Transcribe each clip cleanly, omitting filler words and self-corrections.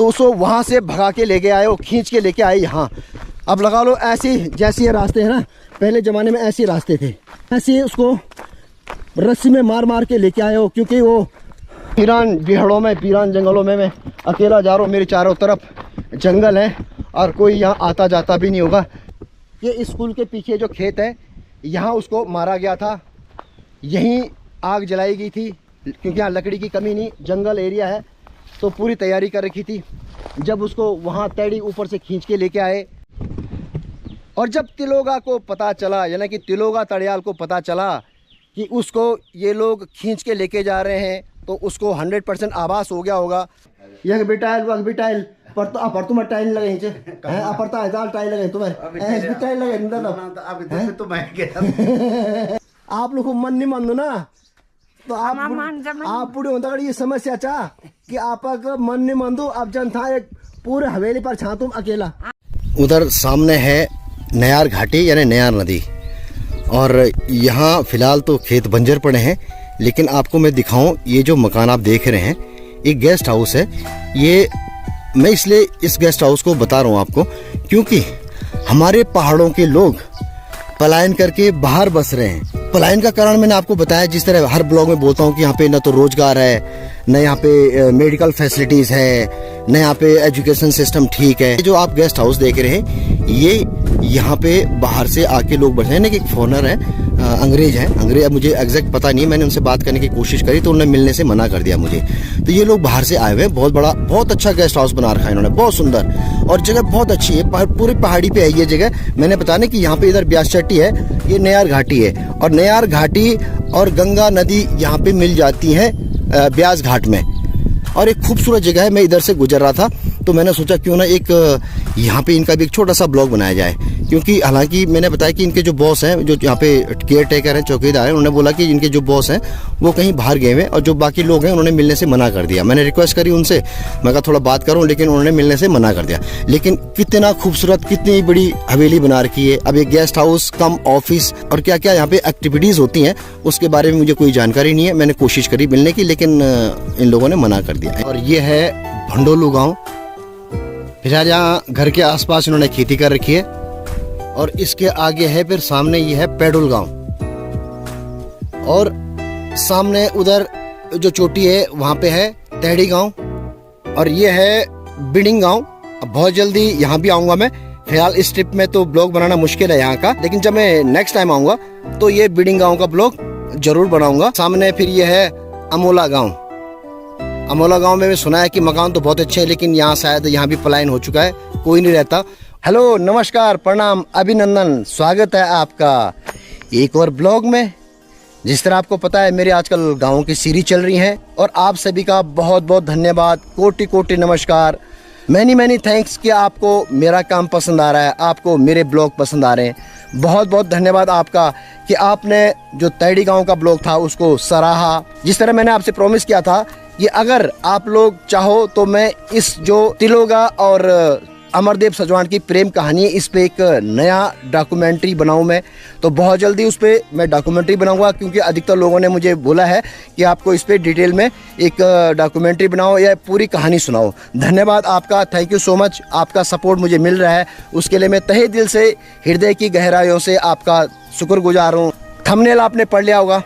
तो उसको वहाँ से भगा के लेके आए, वो खींच के लेके आए यहाँ। अब लगा लो ऐसे जैसे ये रास्ते हैं ना, पहले ज़माने में ऐसे रास्ते थे, ऐसे उसको रस्सी में मार मार के लेके आए हो, क्योंकि वो पीरान बिहड़ों में, पीरान जंगलों में मैं अकेला जा रहा हूँ। मेरे चारों तरफ जंगल है और कोई यहाँ आता जाता भी नहीं होगा। ये स्कूल के पीछे जो खेत है, यहाँ उसको मारा गया था, यहीं आग जलाई गई थी, क्योंकि यहाँ लकड़ी की कमी नहीं, जंगल एरिया है, तो पूरी तैयारी कर रखी थी। जब उसको वहाँ तैड़ी ऊपर से खींच के लेके आए, और जब तिलोगा को पता चला, यानी कि तिलोगा तड़ियाल को पता चला कि उसको ये लोग खींच के लेके जा रहे हैं, तो उसको 100% आभास हो गया होगा। यह बिटाइल वह बिटाइल पर तो अपर तुम टाइल लगे छे हैं, अपर ता हजार टाइल लगे तुम्हें ऐस बिटाइल लगे इंदर अब इधर तो मैं गया। आप लोग को मन नहीं मान दो ना, तो आप पूरे होता ये समस्या चाह कि आपका मन नहीं मान दो। अब जन था एक पूरे हवेली पर छा तुम अकेला। उधर सामने है नयार घाटी यानी नयार नदी, और यहाँ फिलहाल तो खेत बंजर पड़े हैं, लेकिन आपको मैं दिखाऊं, ये जो मकान आप देख रहे हैं, एक गेस्ट हाउस है। ये मैं इसलिए इस गेस्ट हाउस को बता रहा हूँ आपको, क्योंकि हमारे पहाड़ों के लोग पलायन करके बाहर बस रहे हैं। पलायन का कारण मैंने आपको बताया, जिस तरह हर ब्लॉग में बोलता हूँ कि यहाँ पे न तो रोजगार है, न यहाँ पे मेडिकल फैसिलिटीज है, न यहाँ पे एजुकेशन सिस्टम ठीक है। जो आप गेस्ट हाउस देख रहे हैं, ये यहाँ पे बाहर से आके लोग बस रहे हैं। एक फॉरनर है, अंग्रेज है, अंग्रेज, अब मुझे एग्जैक्ट पता नहीं, मैंने उनसे बात करने की कोशिश करी तो उन्होंने मिलने से मना कर दिया मुझे। तो ये लोग बाहर से आए हुए हैं, बहुत बड़ा, बहुत अच्छा गेस्ट हाउस बना रखा है इन्होंने, बहुत सुंदर, और जगह बहुत अच्छी है, पूरी पहाड़ी पे है ये जगह। मैंने बताया ना कि यहाँ पे इधर ब्यास चट्टी है, ये नयार घाटी है, और नयार घाटी और गंगा नदी यहाँ पे मिल जाती है ब्यास घाट में, और एक खूबसूरत जगह है। मैं इधर से गुजर रहा था तो मैंने सोचा क्यों ना एक यहाँ पे इनका भी एक छोटा सा ब्लॉग बनाया जाए, क्योंकि हालांकि मैंने बताया कि इनके जो बॉस हैं, जो यहाँ पे केयर टेकर हैं, चौकीदार हैं, उन्होंने बोला कि इनके जो बॉस हैं वो कहीं बाहर गए हुए, और जो बाकी लोग हैं उन्होंने मिलने से मना कर दिया। मैंने रिक्वेस्ट करी उनसे, मैं कहा थोड़ा बात करूँ, लेकिन उन्होंने मिलने से मना कर दिया। लेकिन कितना खूबसूरत, कितनी बड़ी हवेली बना रखी है। अब एक गेस्ट हाउस कम ऑफिस और क्या क्या यहाँ पे एक्टिविटीज होती हैं, उसके बारे में मुझे कोई जानकारी नहीं है। मैंने कोशिश करी मिलने की, लेकिन इन लोगों ने मना कर दिया। और ये है भंडोलू गाँव। फिलहाल यहाँ घर के आसपास इन्होंने खेती कर रखी है, और इसके आगे है फिर सामने ये है पैडुल गांव, और सामने उधर जो चोटी है वहाँ पे है तहड़ी गांव, और ये है बिडिंग गांव। अब बहुत जल्दी यहाँ भी आऊँगा मैं। फिलहाल इस ट्रिप में तो ब्लॉग बनाना मुश्किल है यहाँ का, लेकिन जब मैं नेक्स्ट टाइम आऊँगा तो ये बिडिंग गांव का ब्लॉग जरूर बनाऊँगा। सामने फिर ये है अमोला गाँव। अमोला गांव में सुना है कि मकान तो बहुत अच्छे हैं, लेकिन यहाँ शायद यहाँ भी पलायन हो चुका है, कोई नहीं रहता। हेलो, नमस्कार, प्रणाम, अभिनंदन, स्वागत है आपका एक और ब्लॉग में। जिस तरह आपको पता है मेरे आजकल गाँव की सीरीज चल रही है, और आप सभी का बहुत बहुत धन्यवाद, कोटि कोटि नमस्कार, मैनी थैंक्स कि आपको मेरा काम पसंद आ रहा है, आपको मेरे ब्लॉग पसंद आ रहे हैं। बहुत बहुत धन्यवाद आपका कि आपने जो तैड़ी गाँव का ब्लॉग था उसको सराहा। जिस तरह मैंने आपसे प्रॉमिस किया था कि अगर आप लोग चाहो तो मैं इस जो तिलोगा और अमरदेव सजवान की प्रेम कहानी है, इस पे एक नया डॉक्यूमेंट्री बनाऊं मैं, तो बहुत जल्दी उस पे मैं डॉक्यूमेंट्री बनाऊंगा, क्योंकि अधिकतर लोगों ने मुझे बोला है कि आपको इस पे डिटेल में एक डॉक्यूमेंट्री बनाओ या पूरी कहानी सुनाओ। धन्यवाद आपका, थैंक यू सो मच। आपका सपोर्ट मुझे मिल रहा है, उसके लिए मैं तहे दिल से, हृदय की गहराइयों से आपका शुक्रगुजार हूँ। थंबनेल आपने पढ़ लिया होगा,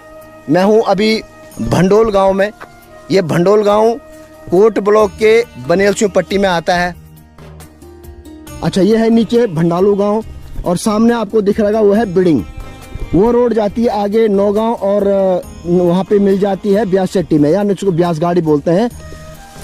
मैं हूँ अभी भंडोल गाँव में। ये भंडोल गांव कोट ब्लॉक के बनेलसिंह पट्टी में आता है। अच्छा, ये है नीचे भंडालू गांव, और सामने आपको दिख रहा वो है बिडिंग। वो रोड जाती है आगे नौगांव, और वहाँ पे मिल जाती है ब्यास चट्टी में, यानी उसको ब्यास गाड़ी बोलते हैं।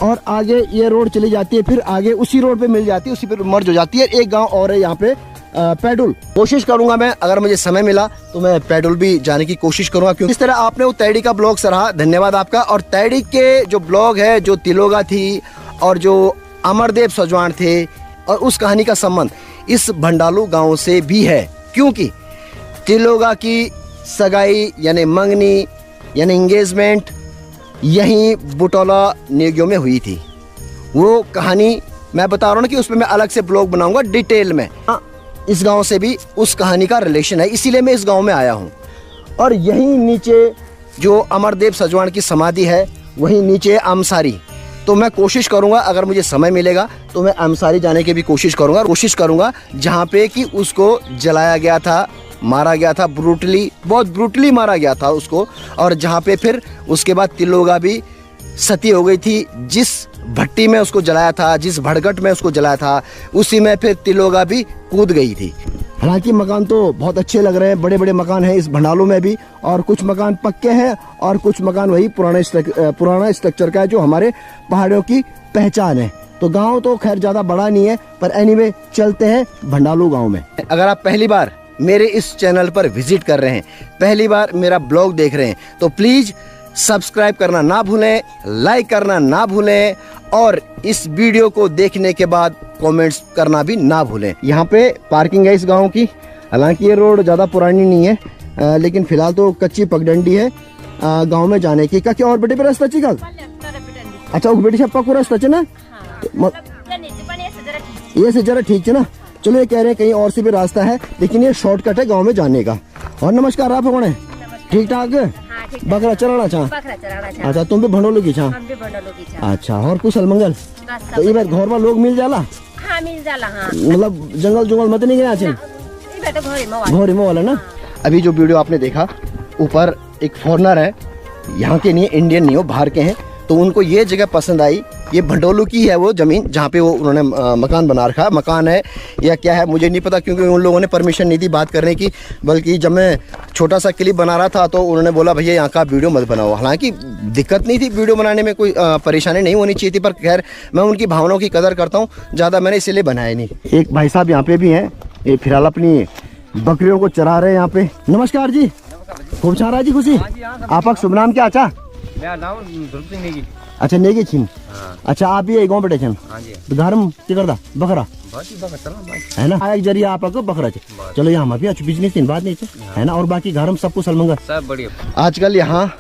और आगे ये रोड चली जाती है, फिर आगे उसी रोड पे मिल जाती है, उसी पे मर्ज हो जाती है। एक गाँव और है यहाँ पे पैडुल। कोशिश करूंगा मैं, अगर मुझे समय मिला तो मैं पैडुल भी जाने की कोशिश करूंगा, क्योंकि इस तरह आपने वो तैड़ी का ब्लॉग सराहा, धन्यवाद आपका। और तैड़ी के जो ब्लॉग है, जो तिलोगा थी और जो अमरदेव सजवान थे, और उस कहानी का संबंध इस भंडालू गांव से भी है, क्योंकि तिलोगा की सगाई यानी मंगनी यानी एंगेजमेंट यहीं बुटोला नेगियों में हुई थी। वो कहानी मैं बता रहा हूँ ना कि उसमें मैं अलग से ब्लॉग बनाऊंगा डिटेल में। इस गांव से भी उस कहानी का रिलेशन है, इसीलिए मैं इस गांव में आया हूँ। और यहीं नीचे जो अमरदेव सजवान की समाधि है, वहीं नीचे अमसारी, तो मैं कोशिश करूंगा, अगर मुझे समय मिलेगा तो मैं अंसारी जाने की भी कोशिश करूंगा जहाँ पे कि उसको जलाया गया था, मारा गया था, बहुत ब्रूटली मारा गया था उसको, और जहाँ पे फिर उसके बाद तिलोगा भी सती हो गई थी। जिस भट्टी में उसको जलाया था, जिस भड़गट में उसको जलाया था, उसी में फिर तिलोगा भी कूद गई थी। हालांकि मकान तो बहुत अच्छे लग रहे हैं, बड़े बड़े मकान हैं इस भंडालों में भी, और कुछ मकान पक्के हैं और कुछ मकान वही पुराना स्ट्रक्चर का है जो हमारे पहाड़ों की पहचान है। तो गांव तो खैर ज़्यादा बड़ा नहीं है, पर एनीवे चलते हैं भंडालू गांव में। अगर आप पहली बार मेरे इस चैनल पर विजिट कर रहे हैं, पहली बार मेरा ब्लॉग देख रहे हैं, तो प्लीज़ सब्सक्राइब करना ना भूलें, लाइक करना ना भूलें, और इस वीडियो को देखने के बाद कमेंट्स करना भी ना भूलें। यहाँ पे पार्किंग है इस गांव की। हालांकि ये रोड ज़्यादा पुरानी नहीं है, लेकिन फिलहाल तो कच्ची पगडंडी है गांव में जाने की। क्या और बेटे पे रास्ता चिकल? अच्छा बेटी से पक्को रास्ता है ना, ये से जरा ठीक है ना। चलो ये कह रहे हैं कहीं और से भी रास्ता है, लेकिन ये शॉर्टकट है गांव में जाने का। और नमस्कार, आप कौन है? ठीक ठाक बकरा चराना चाह? अच्छा तुम भी भंडोलो की चाह? अच्छा, और कुशल मंगल? तो ये बार घर में लोग मिल जाला? हाँ मिल जाला, हाँ। मतलब जंगल मत नहीं गया घोरी में वाला ना। अभी जो वीडियो आपने देखा, ऊपर एक फॉरेनर है, यहाँ के नहीं, इंडियन नहीं हो, बाहर के हैं, तो उनको ये जगह पसंद आई। ये भंडोलू की है वो ज़मीन जहाँ पे वो उन्होंने मकान बना रखा है। मकान है या क्या है मुझे नहीं पता, क्योंकि उन लोगों ने परमिशन नहीं दी बात करने की। बल्कि जब मैं छोटा सा क्लिप बना रहा था तो उन्होंने बोला भैया यहाँ का वीडियो मत बनाओ। हालांकि दिक्कत नहीं थी, वीडियो बनाने में कोई परेशानी नहीं होनी चाहिए थी, पर खैर मैं उनकी भावनाओं की कदर करता हूँ, ज़्यादा मैंने इसीलिए बनाया नहीं। एक भाई साहब यहाँ पे भी हैं, ये फिलहाल अपनी बकरियों को चरा रहे हैं यहाँ पे। नमस्कार जी, खूब चाह रहा जी खुशी। आपका शुभ नाम क्या? अच्छा नेगी छिन। अच्छा आप भी गाँव बैठे छन? घर में क्या करता? बकरा है ना, एक जरिया आपको बकरा चे। चलो यहाँ भी अच्छी बिजनेस दिन बात नहीं है ना, और बाकी घर में सब कुछ सलमंगा सब बढ़िया। आजकल यहाँ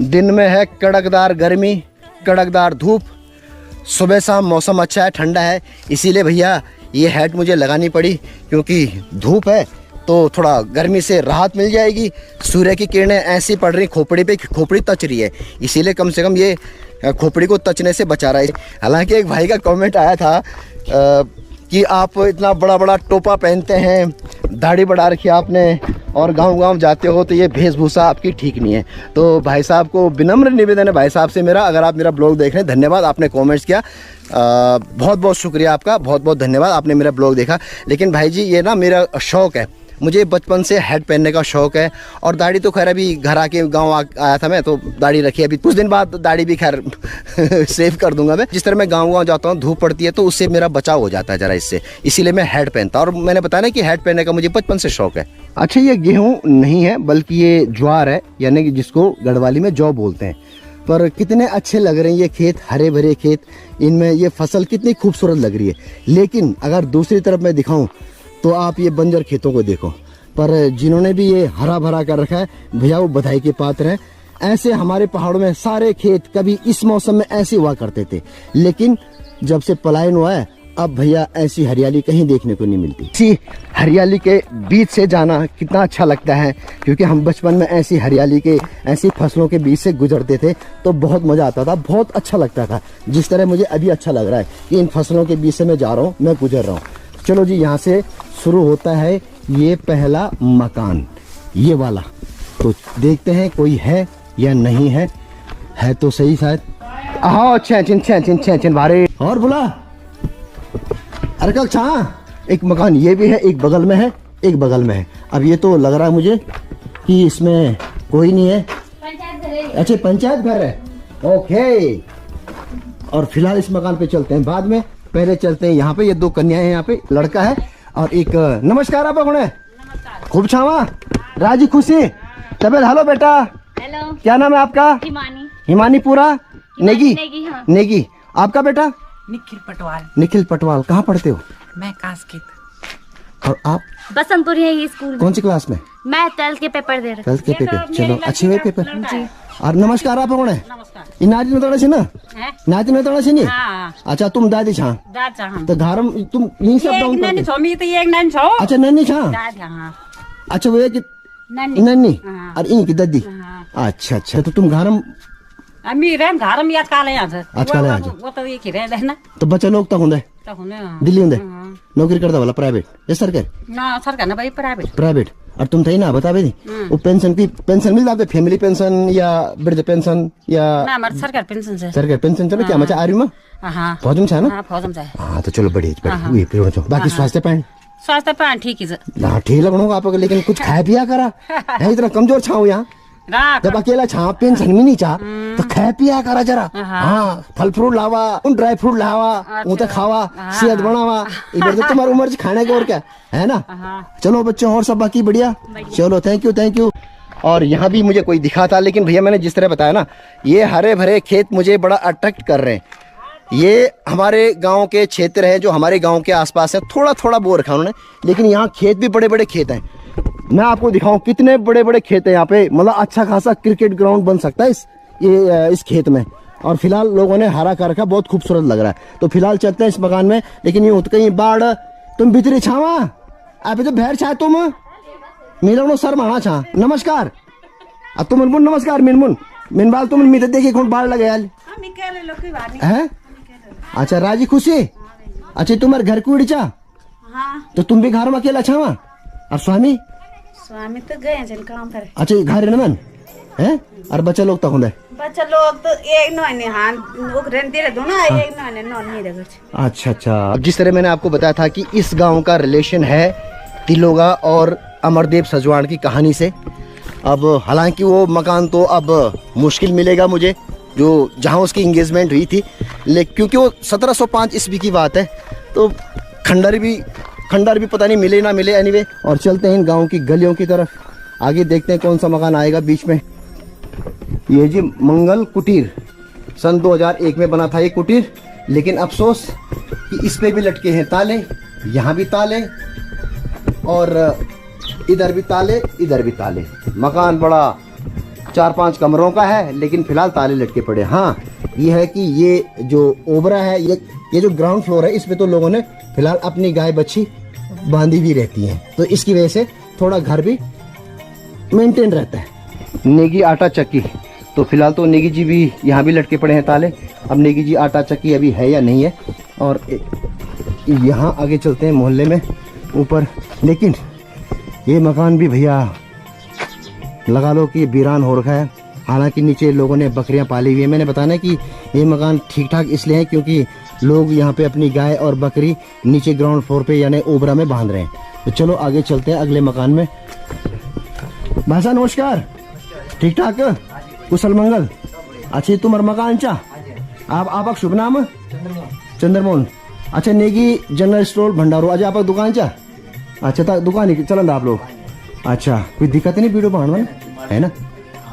दिन में है कड़कदार गर्मी, कड़कदार धूप, सुबह शाम मौसम अच्छा है, ठंडा है, इसीलिए भैया ये हैट मुझे लगानी पड़ी, क्योंकि धूप है तो थोड़ा गर्मी से राहत मिल जाएगी। सूर्य की किरणें ऐसी पड़ रही, खोपड़ी पे खोपड़ी तच रही है, इसीलिए कम से कम ये खोपड़ी को तचने से बचा रहा है। हालांकि एक भाई का कमेंट आया था कि आप इतना बड़ा बड़ा टोपा पहनते हैं, दाढ़ी बढ़ा रखी है आपने, और गांव जाते हो तो ये वेशभूषा आपकी ठीक नहीं है। तो भाई साहब को विनम्र निवेदन है भाई साहब से मेरा, अगर आप मेरा ब्लॉग देख रहे हैं, धन्यवाद आपने कमेंट्स किया, बहुत बहुत शुक्रिया आपका, बहुत बहुत धन्यवाद आपने मेरा ब्लॉग देखा। लेकिन भाई जी ये ना मेरा शौक़ है, मुझे बचपन से हैट पहनने का शौक़ है, और दाढ़ी तो खैर अभी घर आके गांव आया था मैं तो दाढ़ी रखी, अभी कुछ दिन बाद दाढ़ी भी खैर सेव कर दूंगा मैं। जिस तरह मैं गांव जाता हूँ, धूप पड़ती है तो उससे मेरा बचाव हो जाता है ज़रा इससे, इसीलिए मैं हैट पहनता हूँ। और मैंने बताया ना कि हैट पहनने का मुझे बचपन से शौक़ है। अच्छा ये गेहूँ नहीं है बल्कि ये ज्वार है, यानी कि जिसको गढ़वाली में जौ बोलते हैं। पर कितने अच्छे लग रहे हैं ये खेत, हरे भरे खेत, इनमें ये फसल कितनी खूबसूरत लग रही है। लेकिन अगर दूसरी तरफ मैं दिखाऊं तो आप ये बंजर खेतों को देखो, पर जिन्होंने भी ये हरा भरा कर रखा है भैया वो बधाई के पात्र हैं। ऐसे हमारे पहाड़ों में सारे खेत कभी इस मौसम में ऐसे हुआ करते थे, लेकिन जब से पलायन हुआ है अब भैया ऐसी हरियाली कहीं देखने को नहीं मिलती। इसी हरियाली के बीच से जाना कितना अच्छा लगता है, क्योंकि हम बचपन में ऐसी हरियाली के, ऐसी फसलों के बीच से गुजरते थे तो बहुत मज़ा आता था, बहुत अच्छा लगता था। जिस तरह मुझे अभी अच्छा लग रहा है कि इन फसलों के बीच से मैं जा रहा हूँ, मैं गुजर रहा हूँ। चलो जी, यहाँ से शुरू होता है ये पहला मकान, ये वाला। तो देखते हैं कोई है या नहीं है तो सही शायद। आओ छिन भारे और बोला अरे कल एक मकान ये भी है, एक बगल में है, एक बगल में है। अब ये तो लग रहा है मुझे कि इसमें कोई नहीं है। अच्छा पंचायत घर है, ओके। और फिलहाल इस मकान पे चलते हैं, बाद में पहले चलते हैं यहाँ पे। ये दो कन्याएं हैं, यहाँ पे लड़का है और एक। नमस्कार आप कौन है? खूब छावा राजी खुशी तबियत। हेलो बेटा, हेलो, क्या नाम है आपका? हिमानी। हिमानी पूरा? नेगी? हाँ। नेगी। आपका बेटा? निखिल पटवाल। निखिल पटवाल। कहाँ पढ़ते हो? मैं कास्कित। और आप? बसंतपुर है ये स्कूल। कौन सी क्लास में? मैं 12th के पेपर दे रही। 12th के पेपर, चलो अच्छे हुए पेपर जी। और नमस्कार आप कौन है? नमस्कार। नाती में तोड़ा ना? नाती में तोड़ा नहीं? अच्छा तुम दादी छा? तो घर में तुम यहीं से अपडाउन करते? अच्छा नन्नी छा? अच्छा वो है कि नन्नी और इन की दादी। अच्छा तो तुम घर में हामी रेम घरम या काले आज आज काले आज। वो तो एक ही रहदैन तो बच्चा लोग तक होंगे त हुने दिल्ली होंगे नौकरी करता वाला प्राइवेट या सरकारी न सरकार न भाई प्राइवेट प्राइवेट और तुम थे ना बता भी वो पेंशन मिलता है फैमिली पेंशन या वृद्ध पेंशन या ना हमारे सरकार पेंशन से सरकारी पेंशन चलो क्या मचा आर्मी में हाँ फौज में ना हाँ फौज में जाए हाँ तो चलो बढ़िया वही फिर बचो बाकी स्वास्थ्य पाए स्वास्थ्य पान ठीक ही हाँ ठीक लगना आपको लेकिन कुछ खाया पिया करा है इतना कमजोर छाओ यहाँ राख जब अकेला छा पेंशन भी नहीं चाह तो खाया पिया करा जरा हाँ फल फ्रूट लावा ड्राई फ्रूट लावा वो तो खावा सेहत बनावा इधर तो तुम्हारी उम्र से खाने के और क्या है ना चलो बच्चों और सब बाकी बढ़िया चलो थैंक यू और यहाँ भी मुझे कोई दिखा था लेकिन भैया मैंने जिस तरह बताया ना ये हरे भरे खेत मुझे बड़ा अट्रैक्ट कर रहे हैं ये हमारे गांव के क्षेत्र है जो हमारे गांव के आसपास है थोड़ा थोड़ा बो रखा उन्होंने लेकिन यहाँ खेत भी बड़े बड़े खेत हैं मैं आपको दिखाऊं कितने बड़े बड़े खेत हैं यहाँ पे मतलब अच्छा खासा क्रिकेट ग्राउंड बन सकता है इस खेत में और फिलहाल लोगों ने हरा कर रखा बहुत खूबसूरत लग रहा है तो फिलहाल चलते हैं इस मकान में लेकिन ये कहीं बाढ़ तुम भीतरी छावा आप तो भैर छा तुम मेरा सर माना छा नमस्कार अब तुम मिनमुन नमस्कार मिनबाल तुम मीते देखिए कौन बाढ़ लगे यार है अच्छा राजी खुशी अच्छा तुम्हारे घर को चा तो तुम भी घर में अकेला छावा और स्वामी स्वामी तो गए हैं काम पर अच्छा घर नमन है और बच्चा लोग तक होंगे बच्चा लोग तो एक नौने हाँ लोग रहते रहे दोनों एक नौने नौन नहीं रहे अच्छा जिस तरह मैंने आपको बताया था कि इस गांव का रिलेशन है तिलोगा और अमरदेव सजवाण की कहानी से अब हालांकि वो मकान तो अब मुश्किल मिलेगा मुझे जो जहां उसकी इंगेजमेंट हुई थी लेकिन क्योंकि वो 1705 ईस्वी की बात है तो खंडर भी पता नहीं मिले ना मिले एनीवे और चलते हैं इन गाँव की गलियों की तरफ आगे देखते हैं कौन सा मकान आएगा बीच में ये जी मंगल कुटीर सन 2001 में बना था ये कुटीर लेकिन अफसोस कि इस पे भी लटके हैं ताले यहाँ भी ताले और इधर भी ताले मकान बड़ा 4-5 कमरों का है लेकिन फिलहाल ताले लटके पड़े हाँ ये है कि ये जो ओबरा है ये जो ग्राउंड फ्लोर है इस पे तो लोगों ने फिलहाल अपनी गाय बच्ची बांधी भी रहती हैं तो इसकी वजह से थोड़ा घर भी मेंटेन रहता है नेगी आटा चक्की तो फिलहाल तो नेगी जी भी यहाँ भी लटके पड़े हैं ताले अब नेगी जी आटा चक्की अभी है या नहीं है और यहाँ आगे चलते हैं मोहल्ले में ऊपर लेकिन ये मकान भी भैया लगा लो कि वीरान हो रखा है हालांकि नीचे लोगों ने बकरियां पाली हुई है मैंने बताना कि ये मकान ठीक ठाक इसलिए है क्योंकि लोग यहाँ पे अपनी गाय और बकरी नीचे ग्राउंड फ्लोर पे यानी ओबरा में बांध रहे हैं तो चलो आगे चलते हैं अगले मकान में भाषा नमस्कार ठीक ठाक कुशल मंगल अच्छा तुम्हारा मकान चा आप शुभ नाम चंद्रमोहन अच्छा नेगी जनरल स्टोर भंडारो आज आप दुकान चा अच्छा दुकान ही चलन आप लोग अच्छा कोई दिक्कत नहीं वीडियो बनाने है ना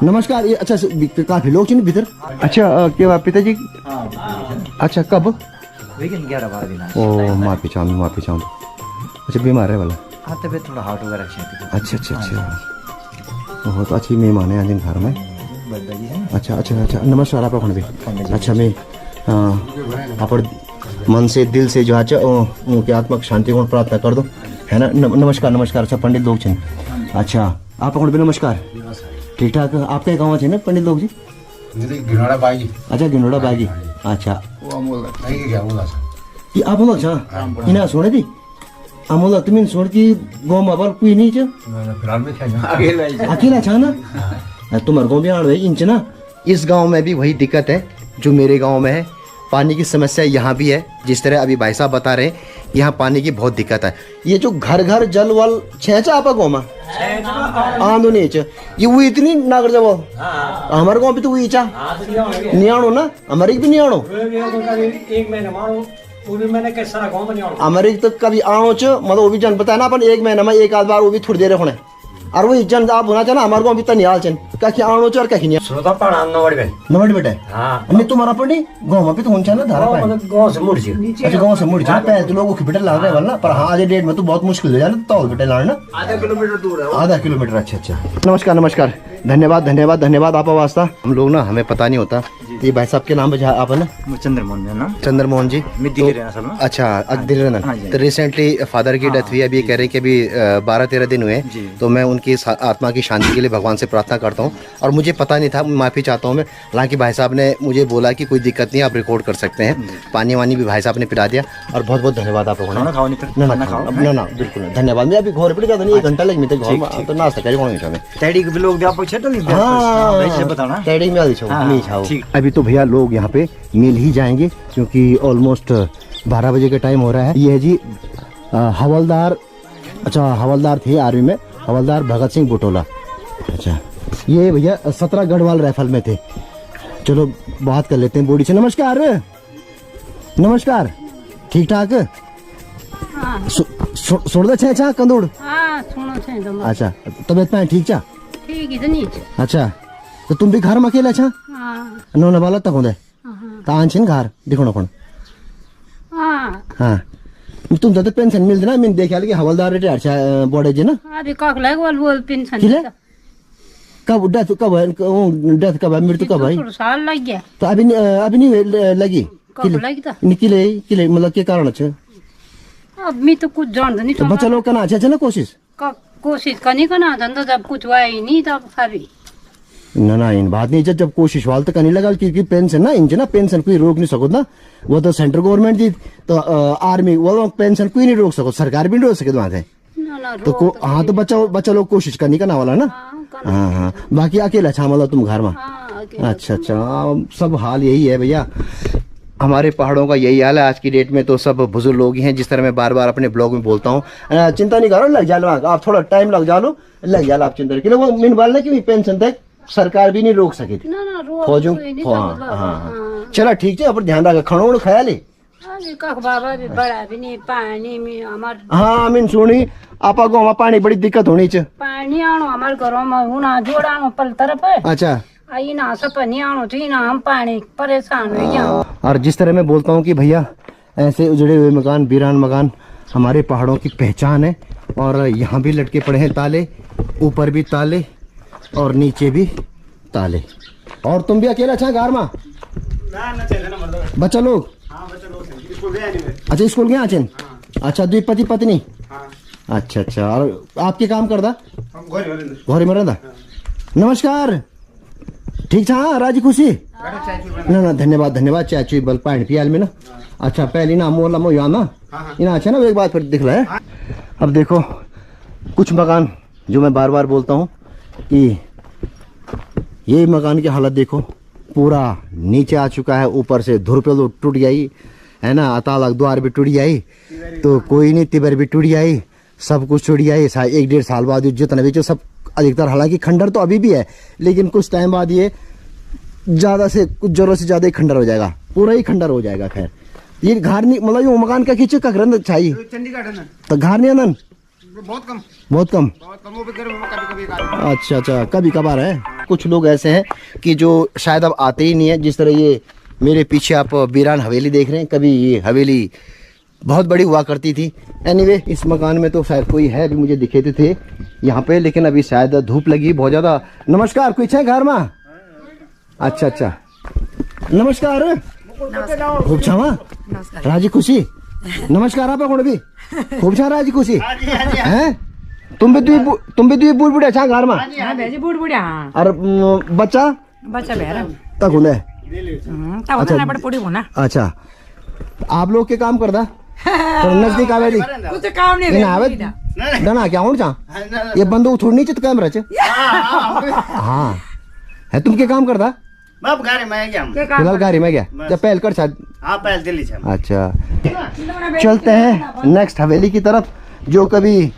नमस्कार ये अच्छा काफी लोग चाहिए भीतर अच्छा क्या पिताजी अच्छा कब 11-12 दिन ओ माफी चाहूँ अच्छा बीमार है वाला हाँ तबीयत थोड़ा हार्ट वगैरह अच्छा बहुत अच्छी मेहमान है आज इन घर में अच्छा नमस्कार आप भी अच्छा मैं आप मन से दिल से जो है उनकी आत्मक शांति को प्रार्थना कर दो है ना नमस्कार अच्छा पंडित लोग चाहिए अच्छा आप भी नमस्कार ठीक ठाक आपके गाँव चाहिए ना पंडित लोग जी अच्छा गिनोड़ा बागी अच्छा ये आप लोग इना सोने थी अमोल तुम सोच की गाँव में अब कोई नहीं अकेला छा ना तुम्हारे गाँव में आड़ इंच ना इस गांव में भी वही दिक्कत है जो मेरे गांव में है पानी की समस्या यहाँ भी है जिस तरह अभी भाई साहब बता रहे हैं यहाँ पानी की बहुत दिक्कत है ये जो घर घर जल वल छेचा आप गाँव में आंदो नहीं ये वो इतनी नागर जब हमारे गाँव भी तो वही चा नियाणो ना हमारे भी नियाणो हमारे तो कभी आणो च मतलब वो भी जन बताया ना अपन 1 महीना में एक आध बार वो भी थोड़ी देर होने और वो जन आप होना चाहिए हमारे गाँव भी तो निहाल चन क्या आणो च और क्या नहीं श्रोता पढ़ा नवड़ बेटा नहीं तुम्हारा पढ़ी गाँव में भी तो होना ना धारा गाँव से मुड़ अच्छा गाँव से मुड़ जाए पहले तो लोगों की बेटा लाग रहे वाला पर हाँ आज डेट में तो बहुत मुश्किल हो जाए तो बेटा लाना आधा किलोमीटर दूर है आधा किलोमीटर अच्छा नमस्कार धन्यवाद आपका वास्ता हम लोग ना हमें पता नहीं होता ये भाई साहब के नाम आप है ना? चंद्रमोहन है ना? चंद्रमोहन जी। मिट्टी के रहना सब ना? अच्छा, दिलरनन। हाँ जी। तो रिसेंटली फादर की डेथ हुई, अभी कह रहे कि अभी 12-13 दिन हुए। जी। तो मैं उनकी आत्मा की शांति के लिए भगवान से प्रार्थना करता हूँ। और मुझे पता नहीं था, माफ़ी चाहता हूँ मैं। हालांकि भाई साहब ने मुझे बोला कि कोई दिक्कत नहीं, आप रिकॉर्ड कर सकते हैं। पानी वानी भी भाई साहब ने पिला दिया और बहुत बहुत धन्यवाद आप लोगों ने। खाओ नहीं फिर? ना बिल्कुल धन्यवाद। मैं अभी घर पर जाता नहीं, 1 घंटा लग मिलते घर तो नाश्ता करें कौन में तैडी के लोग आप छेटो नहीं हाँ बताना टैडी में नहीं हाँ, छाओ। ठीक। अभी तो भैया लोग यहाँ पे मिल ही जाएंगे क्योंकि ऑलमोस्ट 12 बजे का टाइम हो रहा है। ये है जी हवलदार, अच्छा हवलदार थे आर्मी में, हवलदार भगत सिंह बुटोला। अच्छा ये भैया 17 गढ़वाल राइफल में थे। चलो बात कर लेते हैं बॉडी से। नमस्कार नमस्कार, ठीक ठाक? छोड़ दे छे छा कंदूड़। अच्छा तबियत पाए ठीक चा? अच्छा तो तुम भी घर में अकेला छा? नौना वाला तक होंगे तान छिन घर देखो कौन? हाँ तुम तो पेंशन मिलते ना? मैंने देखा कि हवलदार रिटायर छा बड़े जी ना? किले कब डेथ कब है? डेथ कब है? मृत्यु कब है? साल लग गया। तो अभी नहीं लगी? किले किले मतलब के कारण छे? अब मैं तो कुछ जानता नहीं। तो बच्चा लोग करना अच्छा ना कोशिश कोशिश करनी करना धंधा, जब कुछ हुआ ही नहीं तब सारी ना इन बात नहीं। जब जब वाल तक नहीं लगा क्योंकि पेंशन ना इनसे ना पेंशन कोई रोक नहीं सको ना। वो तो सेंट्रल गवर्नमेंट दी तो आर्मी वो पेंशन कोई नहीं रोक सको, सरकार भी नहीं रोक सके वहां से। तो हाँ तो बच्चा लोग कोशिश करनी करना वाला ना। हाँ बाकी अकेला अच्छा मतलब तुम घर में? अच्छा सब हाल यही है भैया, हमारे पहाड़ों का यही हाल है आज की डेट में। तो सब बुजुर्ग लोग ही हैं, जिस तरह मैं बार बार अपने ब्लॉग में बोलता हूँ। चिंता नहीं करो, लग जाओ आप, थोड़ा टाइम लग जाओ आप चिंता करो। वो मीन बाल की पेंशन तक सरकार भी नहीं रोक सकी थी फौजों। हाँ चलो ठीक है, अपन ध्यान रखा खड़ोड़ ख्याल है। हाँ मीन सुनी आप गाँव पानी बड़ी दिक्कत होनी चाहिए। पानी आनो हमारे घरों में होना जोड़ा पल तरफ। अच्छा आई ना सब नहीं आनो चाहिए ना, हम पानी परेशान हो गया। और जिस तरह मैं बोलता हूँ कि भैया ऐसे उजड़े हुए मकान, वीरान मकान हमारे पहाड़ों की पहचान है। और यहाँ भी लटके पड़े हैं ताले, ऊपर भी ताले और नीचे भी ताले। और तुम भी अकेला अच्छा घर में? बच्चा लोग? अच्छा स्कूल गया आचन? अच्छा दुई पति पत्नी? अच्छा और आपके काम करदा? घोरी में रहता। नमस्कार, ठीक था राजी खुशी? ना धन्यवाद चाय चुई बल पानी पियाल में ना। अच्छा पहले ना मोला मो यहाँ ना इना अच्छा ना एक बात फिर दिख रहा है। अब देखो कुछ मकान जो मैं बार बार बोलता हूँ कि ये मकान की हालत देखो, पूरा नीचे आ चुका है, ऊपर से धुर पे टूट गई है ना, अतालक द्वार भी टूट गई। तो कोई नहीं, तिबर भी टूट गई, सब कुछ टूट गई। 1-1.5 साल बाद जितना भी सब अधिकतर, हालांकि खंडर तो अभी भी है लेकिन कुछ टाइम बाद ये ज्यादा से कुछ जरूरत से ज्यादा ही खंडर हो जाएगा, पूरा ही खंडर हो जाएगा। खैर ये घर नहीं मतलब ये मकान का खींचे का ग्रंथ चाहिए तो घर नहीं आनंद बहुत कम। अच्छा कभी कभार है। कुछ लोग ऐसे हैं कि जो शायद अब आते ही नहीं है। जिस तरह ये मेरे पीछे आप वीरान हवेली देख रहे हैं, कभी ये हवेली बहुत बड़ी हुआ करती थी। एनीवे इस मकान में तो शायद कोई है भी, मुझे दिखे थे यहाँ पे, लेकिन अभी शायद धूप लगी बहुत ज्यादा। नमस्कार, कुछ है घर में? अच्छा नमस्कार, खूब छावा राजी खुशी। नमस्कार आप भी खूब छा राजी खुशी हैं? तुम भी दुई बूढ़ बुढ़िया छा घर में? और बच्चा तक होने? अच्छा आप लोग के काम करदा तो नजदीक आवे कुछ काम नहीं आवे ना क्या हो चा ये बंदूक छोड़नी चाहिए कैमरा च। हाँ है तुम के काम करदा? फिलहाल गाड़ी में गया जब पहल कर पहल दिल्ली। अच्छा चलते हैं नेक्स्ट हवेली की तरफ जो कभी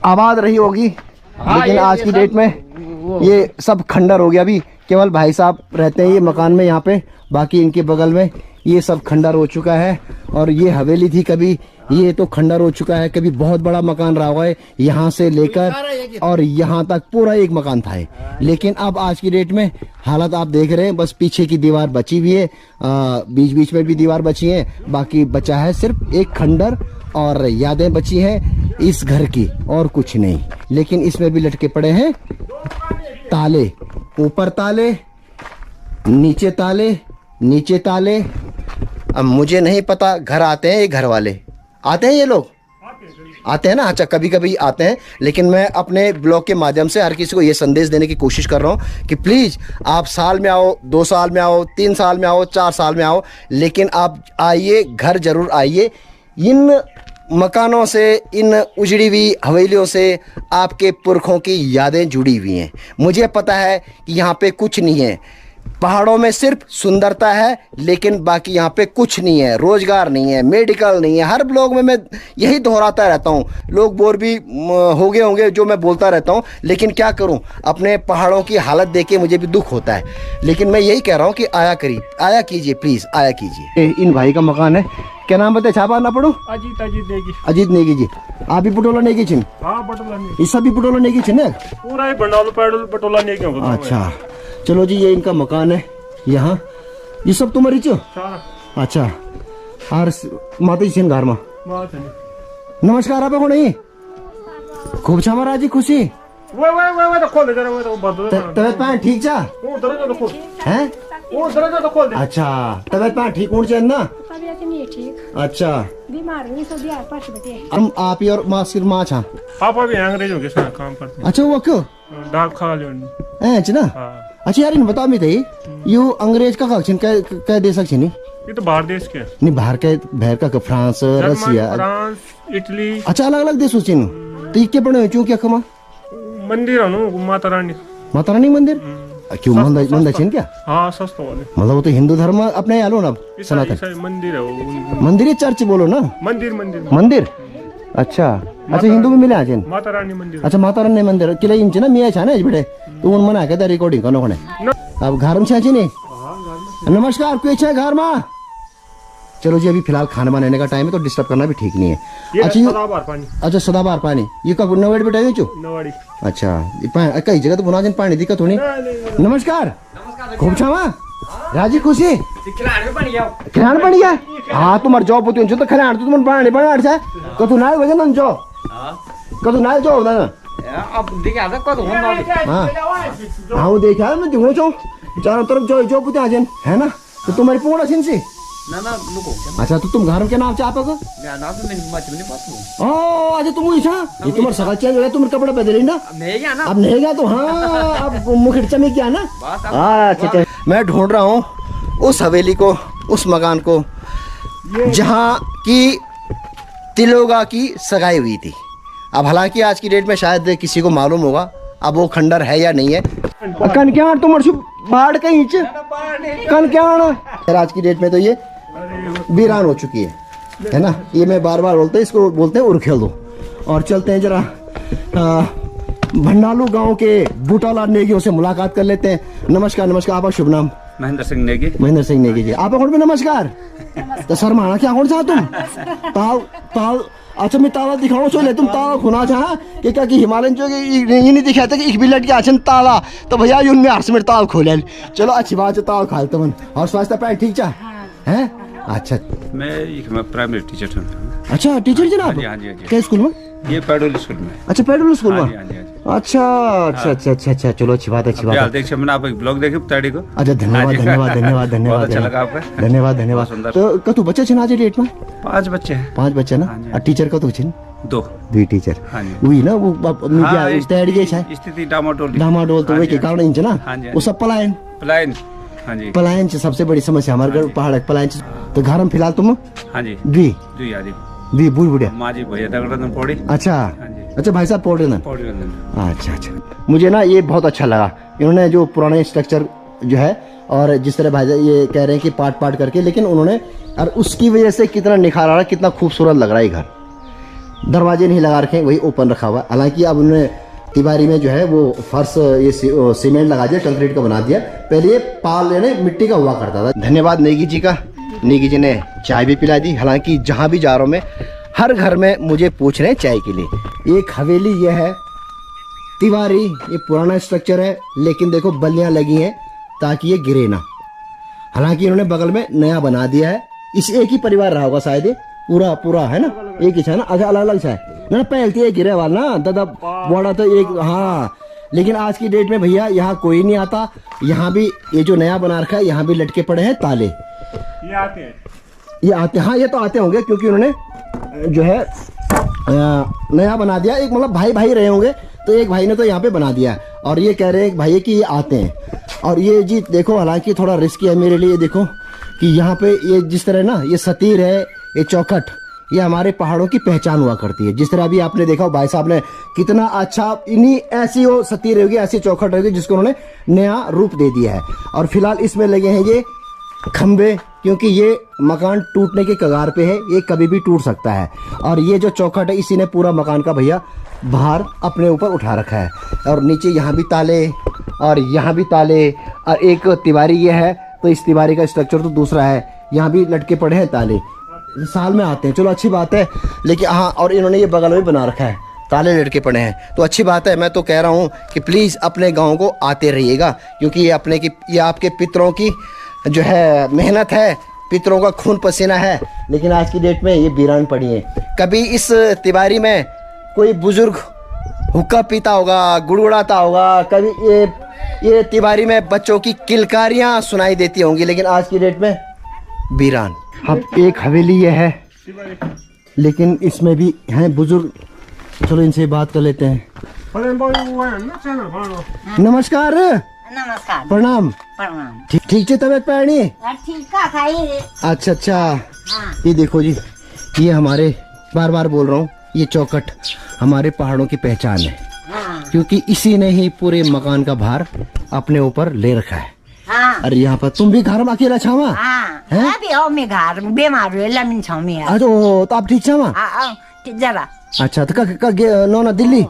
आबाद रही होगी, लेकिन आज की डेट में ये सब खंडर हो गया। अभी केवल भाई साहब रहते हैं ये मकान में यहाँ पे, बाकी इनके बगल में ये सब खंडर हो चुका है। और ये हवेली थी कभी, ये तो खंडर हो चुका है। कभी बहुत बड़ा मकान रहा हुआ है, यहाँ से लेकर और यहाँ तक पूरा एक मकान था। लेकिन अब आज की डेट में हालत आप देख रहे हैं, बस पीछे की दीवार बची हुई है, बीच बीच में भी दीवार बची है, बाकी बचा है सिर्फ एक खंडर और यादें बची हैं इस घर की और कुछ नहीं। लेकिन इसमें भी लटके पड़े हैं ताले, ऊपर ताले नीचे ताले, नीचे ताले। अब मुझे नहीं पता, घर आते हैं ये घर वाले, आते हैं ये लोग, आते हैं ना? अच्छा, कभी कभी आते हैं, लेकिन मैं अपने ब्लॉग के माध्यम से हर किसी को ये संदेश देने की कोशिश कर रहा हूँ कि प्लीज़ आप साल में आओ, 2 साल में आओ, 3 साल में आओ, 4 साल में आओ, लेकिन आप आइए, घर ज़रूर आइए। इन मकानों से, इन उजड़ी हुई हवेलियों से आपके पुरखों की यादें जुड़ी हुई हैं। मुझे पता है कि यहाँ पे कुछ नहीं है, पहाड़ों में सिर्फ सुंदरता है, लेकिन बाकी यहाँ पे कुछ नहीं है, रोजगार नहीं है, मेडिकल नहीं है। हर ब्लॉग में मैं यही दोहराता रहता हूँ, लोग बोर भी हो गए होंगे जो मैं बोलता रहता हूँ, लेकिन क्या करूँ, अपने पहाड़ों की हालत देख के मुझे भी दुख होता है। लेकिन मैं यही कह रहा हूँ कि आया कीजिए, प्लीज़ आया कीजिए। इन भाई का मकान है, क्या नाम बताए? छापा ना पढ़ो। अजीत नेगी जी। आप भी पटोला नेगी छिन? हाँ, पटोला नेगी। इस भी पटोला नेगी छिन? पूरा ही बंडाल पटोला नेगी होगा। अच्छा, चलो जी, ये इनका मकान है यहाँ। ये सब तुम्हारी चो? अच्छा, और माता जी छिन घर में? नमस्कार। आप को नहीं खूब छा महाराज जी, खुशी? वो खोल दे जरा, वो तो तबियत पाए ठीक जा? वो दरवाजा तो खोल हैं? वो दरवाजा तो खोल दे। अच्छा, तबियत पाए ठीक होनी चाहिए ना? तबीयत नहीं ठीक, अच्छा, बीमार हुई सब बिहार पास बैठे। हम आप ही और माँ सिर माँ छा? पापा भी अंग्रेजों के साथ काम करते हैं। अच्छा, वो क्यों? डाक खा लो ना? अच्छा यार, इन बताओ मैं थे यो अंग्रेज का कक्षण कह दे सकते नहीं? ये तो बाहर देश के नहीं, बाहर का फ्रांस, रसिया, फ्रांस, इटली। अच्छा, अलग अलग देशों से तो ये क्या बने क्यों, क्या कमा? मंदिर है ना, माता रानी मंदिर क्यों? मंदिर छिन क्या? हाँ, सस्ता वाले। मतलब वो तो हिंदू धर्म अपने आलो ना, सनातन मंदिर है वो। मंदिर है, चर्च बोलो ना? मंदिर। अच्छा, हिंदू में मिले आज माता रानी मंदिर। अच्छा, माता रानी मंदिर किला इंच ना मिया छा ना बेटे, तो उन मना के रिकॉर्डिंग करनो कोने। अब घर में छा नहीं? नमस्कार, कोई छा घर में? चलो जी, अभी फिलहाल खाना बनाने का टाइम है, तो डिस्टर्ब करना भी ठीक नहीं है। अच्छा, सदाबहार पानी ये कब नवेड़ बेटा ये चो? नवाड़ी। अच्छा, कई जगह तो बुना पानी दिक्कत होनी। नमस्कार, खूब छावा राजी खुशी खिलाड़ पड़ गया। हाँ, तुम्हारे जॉब होती है तो खिलाड़ तो तुम पानी बनाड़ छा कतु नाय वजन न जो कतु नाय जो ना अब देखा था कतु हम हां हां देखा मैं देखो छो चारों तरफ जो पुते आजन है ना, तो तुम्हारी पूरा छिनसी ना लुको। अच्छा, तो तुम घर में क्या नाम चाह पाओगे? नाम तो नहीं पता। ओ, अच्छा, तुम इच्छा ये तुम्हारा सगा चेंज हो गया, तुम कपड़ा बदले ना? नहीं गया ना, अब नहीं गया तो हाँ, अब मुखिट चमक गया ना। अच्छा, मैं ढूंढ रहा हूँ उस हवेली को, उस मकान को जहाँ की तिलोगा की सगाई हुई थी। अब हालांकि आज की डेट में शायद किसी को मालूम होगा अब वो खंडर है या नहीं है। कनक्याण तुम बाढ़ कहीं कनक्याण आज की डेट में तो ये वीरान हो चुकी है ना। ये मैं बार बार बोलते हैं, इसको बोलते हैं उर्खेल दो। और चलते हैं जरा भंडालू गांव के बूटालाल नेगियों से मुलाकात कर लेते हैं। नमस्कार। आपका शुभ नाम? महेंद्र सिंह नेगी जी। आप भी नमस्कार। तो शर्माना क्या कौन सा तुम ताल अच्छा, मैं ताला दिखाऊं चले तुम ताला खुना चाह कि क्या कि हिमालयन जो ये नहीं दिखाते कि एक बिलट के आचन ताला, तो भैया उनमें हर्ष में ताल खोले। चलो, अच्छी बात है, ताल खालते मन। और स्वास्थ्य पैर ठीक चा है? अच्छा, मैं प्राइमरी टीचर हूँ। अच्छा, टीचर जी ना आप? क्या स्कूल में? ये पेडोल स्कूल में। अच्छा, पेडोल स्कूल में। अच्छा, चलो, अच्छी बात है। देखिए, मैंने आपका ब्लॉग देखे ताड़ी को। अच्छा, धन्यवाद। अच्छा लगा आपका, धन्यवाद। तो कतु बच्चे छिन आज डेट में? 5 बच्चे हैं। 5 बच्चे ना? और टीचर कतु छिन? 2 टीचर। वही ना वो तैयारी के स्थिति डामाडोल तो वही के कारण इंच ना, वो सब पलायन। हाँ जी, पलायन से सबसे बड़ी समस्या हमारे पहाड़ पलायन। तो घर में फिलहाल तुम? हाँ जी, दी बुढ़ बुढ़िया माँ जी भैया दगड़न पौड़ी। अच्छा, भाई साहब पौड़ी ना? अच्छा, मुझे ना ये बहुत अच्छा लगा, इन्होंने जो पुराने स्ट्रक्चर जो है, और जिस तरह भाई ये कह रहे हैं कि पार्ट करके, लेकिन उन्होंने, और उसकी वजह से कितना निखार आ रहा है, कितना खूबसूरत लग रहा है। घर दरवाजे नहीं लगा रखे, वही ओपन रखा हुआ। हालांकि अब उन्होंने तिवारी में जो है वो फर्श ये सीमेंट लगा दिया, कंक्रीट का बना दिया। पहले ये पाल यानी मिट्टी का हुआ करता था। धन्यवाद नेगी जी का। नेगी जी ने चाय भी पिला दी। हालांकि जहाँ भी जा रहा हूँ मैं, हर घर में मुझे पूछ रहे हैं चाय के लिए। एक हवेली ये है तिवारी, ये पुराना स्ट्रक्चर है, लेकिन देखो बल्लियाँ लगी हैं ताकि ये गिरे ना। हालांकि इन्होंने बगल में नया बना दिया है। इस एक ही परिवार रहा होगा शायद, ये पूरा है ना, एक ही है ना। अच्छा, अलग अलग है ना, पहलती है गिरे वाला ना दादा बड़ा तो एक। हाँ, लेकिन आज की डेट में भैया यहाँ कोई नहीं आता। यहाँ भी ये जो नया बना रखा है यहाँ भी लटके पड़े हैं ताले। ये आते हैं। ये आते, हाँ ये तो आते होंगे क्योंकि उन्होंने जो है नया बना दिया। एक मतलब भाई भाई रहे होंगे तो एक भाई ने तो यहाँ पे बना दिया है और ये कह रहे हैं भाई कि ये आते हैं। और ये जी देखो हालांकि थोड़ा रिस्की है मेरे लिए। देखो कि यहाँ पे ये जिस तरह ना ये सतीर है, ये चौखट, ये हमारे पहाड़ों की पहचान हुआ करती है। जिस तरह अभी आपने देखा भाई साहब ने कितना अच्छा इन्हीं ऐसी वो सतीर होगी, ऐसी चौखट होगी जिसको उन्होंने नया रूप दे दिया है। और फिलहाल इसमें लगे हैं ये खंबे, क्योंकि ये मकान टूटने के कगार पे है, ये कभी भी टूट सकता है। और ये जो चौखट है इसी ने पूरा मकान का भैया भार अपने ऊपर उठा रखा है। और नीचे यहाँ भी ताले और यहाँ भी ताले और एक तिवारी ये है तो इस तिवारी का स्ट्रक्चर तो दूसरा है, यहाँ भी लटके पड़े हैं ताले। साल में आते हैं, चलो अच्छी बात है। लेकिन हाँ, और इन्होंने ये बगल में बना रखा है, ताले लटके पड़े हैं तो अच्छी बात है। मैं तो कह रहा हूँ कि प्लीज़ अपने गाँव को आते रहिएगा, क्योंकि ये आपके पितरों की जो है मेहनत है, पितरों का खून पसीना है। लेकिन आज की डेट में ये वीरान पड़ी है। कभी इस तिवारी में कोई बुजुर्ग हुक्का पीता होगा, गुड़गुड़ाता होगा, कभी ये तिवारी में बच्चों की किलकारियाँ सुनाई देती होंगी, लेकिन आज की डेट में वीरान। अब एक हवेली ये है लेकिन इसमें भी हैं बुजुर्ग, चलो इनसे बात कर लेते हैं। नमस्कार। नमस्कार। प्रणाम। प्रणाम। ठीक है तबियत पैनी? ठीक का खाई। अच्छा अच्छा। ये देखो जी, ये हमारे बार बार बोल रहा हूँ, ये चौखट हमारे पहाड़ों की पहचान है, क्योंकि इसी ने ही पूरे मकान का भार अपने ऊपर ले रखा है। अरे यहाँ पर तुम भी घर में अकेला छावा? अभी आओ मैं घर बीमार हुए लमिन छाव में। अच्छा तो आप ठीक छावा? जरा। अच्छा तो नौना दिल्ली?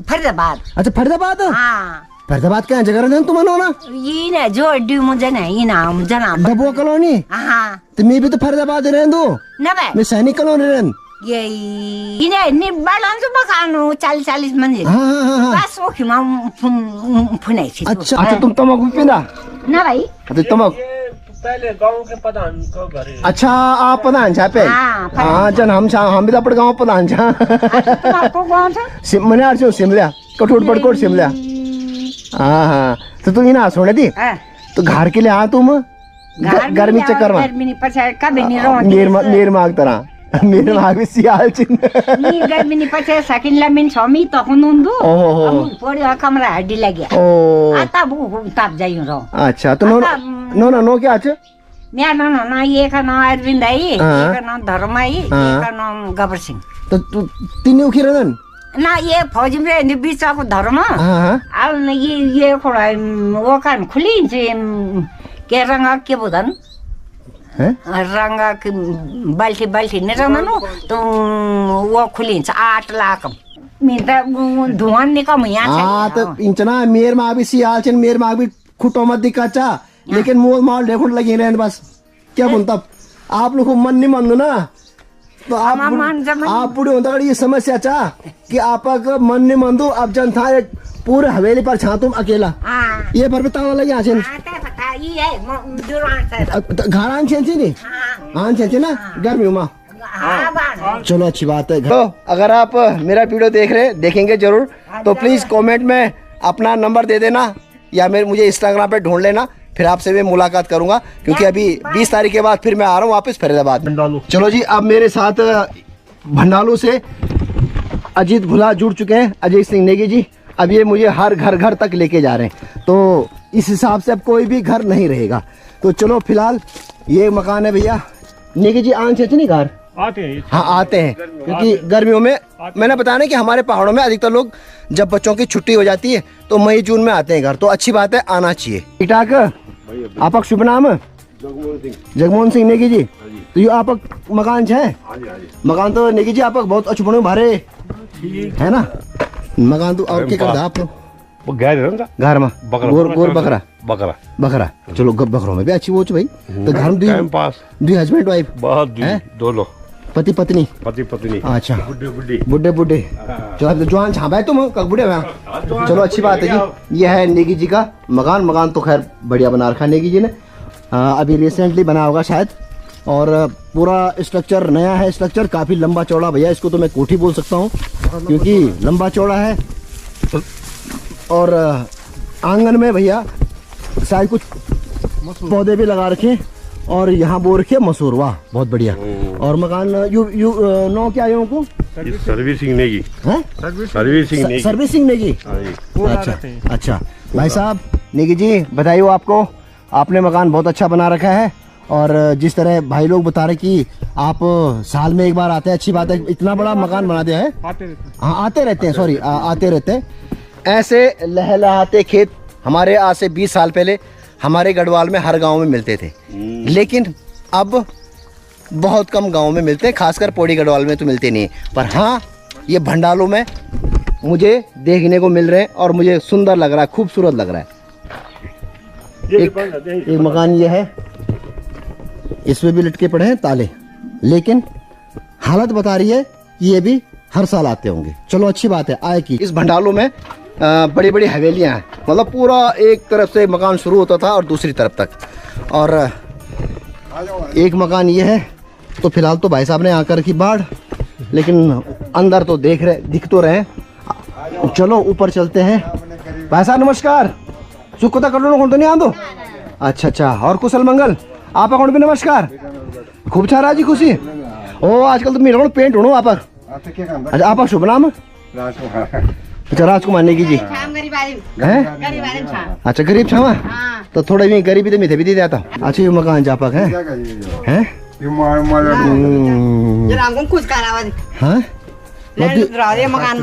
फरीदाबाद। अच्छा फरीदाबाद। हाँ फरीदाबाद क्या जगह रहते तुम नौना? ये ना जो ड्यू मुझे ना ये ना जना डबुआ कॉलोनी। हाँ तो मैं भी तो फरीदाबाद रह दो ना भाई, मैं सैनिक कॉलोनी रहन। ये ने बड़ा जो मकान 40 मंजिल। हाँ हाँ हाँ हाँ। बस वो खिमा फुनाई थी। अच्छा अच्छा तुम तम्बाकू पीना? ना भाई। अच्छा तम्बाकू पहले गांव के प्रधान को घर है। अच्छा आप प्रधान छा पे? हाँ जन हम भी तो अपने गाँव प्रधान छा। आपको कौन सा? मैंने आज शिमला कठोर पड़कोट शिमला। हाँ हाँ तो तुम ना सोने दी तो घर के लिए आ तुम गर्मी चक्कर में निर्माग तरह निर्माग भी सियाल चिन्ह गर्मी पछे सकिन लमिन छमी तखनुंदु ओहो पोड़ी कमरा हड्डी लगे ओ आता बु ताप जाइयो रो। अच्छा तो नो क्या छ? न्या नो ये का नाम अरविंद आई, ये का नाम धर्म आई, ये का नाम गबर सिंह। तो तीन उखिरन ना ये फौज में बीच को धर्म। अब ये खोड़ा वो कान खुली के रंग के बुधन रंग बाल्टी बाल्टी नहीं रंग तो वो खुली 8 लाख मिलता धुआं निकम यहाँ। हाँ तो इंचना मेर माँ भी सियाल चिन मेर माँ भी खुटो मत दिक्कत लेकिन मोल माल देखो लगे रहे बस क्या बोलता आप लोग को मन नहीं मान दो ना तो आप पूरे होता ये समस्या चाह कि आपका मन नहीं मान दो। अब जन था एक पूरे हवेली पर छा तुम अकेला ये पर बताओ लगे आचन घर आन छे नहीं आन छे ना गर्मी में। चलो अच्छी बात है। तो अगर आप मेरा वीडियो देखेंगे जरूर तो प्लीज कमेंट में अपना नंबर दे देना या मुझे इंस्टाग्राम पे ढूंढ लेना, फिर आपसे मैं मुलाकात करूंगा क्योंकि अभी 20 तारीख के बाद फिर मैं आ रहा हूँ वापस फरीदाबाद। चलो जी अब मेरे साथ भंडालू से अजीत भुला जुड़ चुके हैं, अजय सिंह नेगी जी। अब ये मुझे हर घर तक लेके जा रहे हैं तो इस हिसाब से अब कोई भी घर नहीं रहेगा। तो चलो फिलहाल ये मकान है भैया नेगी जी। आन से नहीं घर आते हैं? हाँ आते हैं क्योंकि गर्मियों में मैंने बताया ना कि हमारे पहाड़ों में अधिकतर लोग जब बच्चों की छुट्टी हो जाती है तो मई जून में आते हैं घर, तो अच्छी बात है आना चाहिए। ठीक ठाक। आपका शुभ नाम? जगमोहन सिंह नेगी जी। तो ये आप मकान है? मकान तो नेगी जी आप बहुत अच्छे बने भारे है ना मकान तो। और क्या करता आप वो घर में गोर बकरा बकरा बकरा। चलो बकरों में भी अच्छी वो भाई। तो घर में टाइम पास दो हस्बैंड वाइफ दोनों पति पत्नी। अच्छा बुढ़े बुढ़े चलो अब तो जवान छापा है तुम कब बुढ़े हुआ। चलो अच्छी बात है जी। ये है नेगी जी का मकान तो खैर बढ़िया बना रखा नेगी जी ने, अभी रिसेंटली बना होगा शायद। और पूरा स्ट्रक्चर नया है, स्ट्रक्चर काफ़ी लंबा चौड़ा भैया, इसको तो मैं कोठी बोल सकता हूँ क्योंकि लंबा चौड़ा है। और आंगन में भैया शायद कुछ पौधे भी लगा रखे और यहाँ बो रखे मसूर। वाह बहुत बढ़िया। और मकान यू नो क्या है उनको सर्विसिंग नेगी है, सर्विसिंग नेगी। अच्छा भाई साहब नेगी जी बधाई आपको, आपने मकान बहुत अच्छा बना रखा है। और जिस तरह भाई लोग बता रहे कि आप साल में एक बार आते हैं, अच्छी बात है, इतना बड़ा मकान बना दिया है। हाँ आते रहते हैं, सॉरी आते रहते हैं। ऐसे लहलहाते खेत हमारे आज से 20 साल पहले हमारे गढ़वाल में हर गांव में मिलते थे, लेकिन अब बहुत कम गांव में मिलते हैं, खासकर पौड़ी गढ़वाल में तो मिलते नहीं। पर हाँ ये भंडालों में मुझे देखने को मिल रहे हैं और मुझे सुंदर लग रहा है, खूबसूरत लग रहा है। एक मकान ये है, इसमें भी लटके पड़े हैं ताले, लेकिन हालत बता रही है कि ये भी हर साल आते होंगे। चलो अच्छी बात है आए की। इस भंडालों में बड़ी बड़ी हवेलियां हैं, मतलब पूरा एक तरफ से मकान शुरू होता था और दूसरी तरफ तक। और एक मकान ये है, तो फिलहाल तो भाई साहब ने आकर रखी बाढ़, लेकिन अंदर तो दिख तो रहे। चलो ऊपर चलते हैं। भाई साहब नमस्कार, सुखता कर लो तो नहीं आ दो। अच्छा और कुशल मंगल आप अकाउंट भी नमस्कार, खूब छा राजी खुशी। ओ आजकल तो मेरे को पेंट होनो आप। अच्छा आप शुभ नाम? अच्छा राजकुमार नेगी जी हैं? अच्छा गरीब छावा, तो थोड़ा भी गरीबी तो मीठे भी दे जाता। अच्छा ये मकान जापक है हैं? हाँ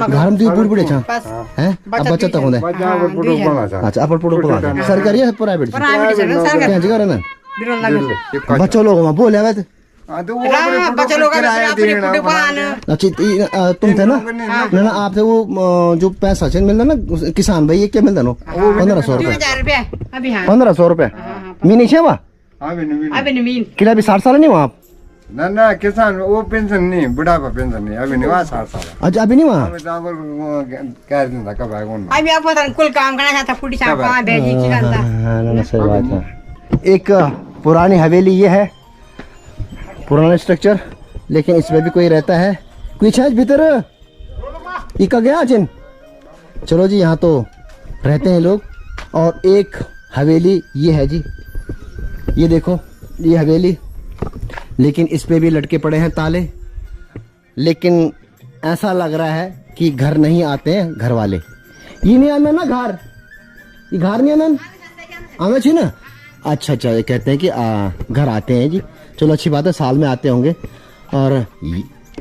घर में बूढ़ बूढ़े छा हैं? अब बच्चा तक होने। अच्छा अपन पुड़ो सरकारी है प्राइवेट? बच्चों लोग बोले अच्छा तुम थे ना आप थे वो जो पैसा मिलता ना किसान भाई, ये क्या मिलता ना 1500 रुपए 1500 रुपए मीनी छे वहाँ किला भी 60 साल नहीं वहाँ आप? ना किसान वो पेंशन नहीं, बुढ़ापा पेंशन नहीं, अभी नहीं वहाँ 60 साल। अच्छा अभी नहीं वहाँ क्या दिन था कब आएगा अभी आप कुल काम करना था फूटी साहब कहाँ भेजी की करता। सही बात है। एक पुरानी हवेली ये है, पुराना स्ट्रक्चर, लेकिन इसमें भी कोई रहता है, कुछ है भीतर इका गया जिन। चलो जी यहाँ तो रहते हैं लोग। और एक हवेली ये है जी, ये देखो ये हवेली, लेकिन इस पे भी लटके पड़े हैं ताले, लेकिन ऐसा लग रहा है कि घर नहीं आते हैं घर वाले। ये नहीं आना ना घर, ये घर नहीं आना छी ना। अच्छा ये कहते हैं कि घर आते हैं जी। चलो अच्छी बात है, साल में आते होंगे। और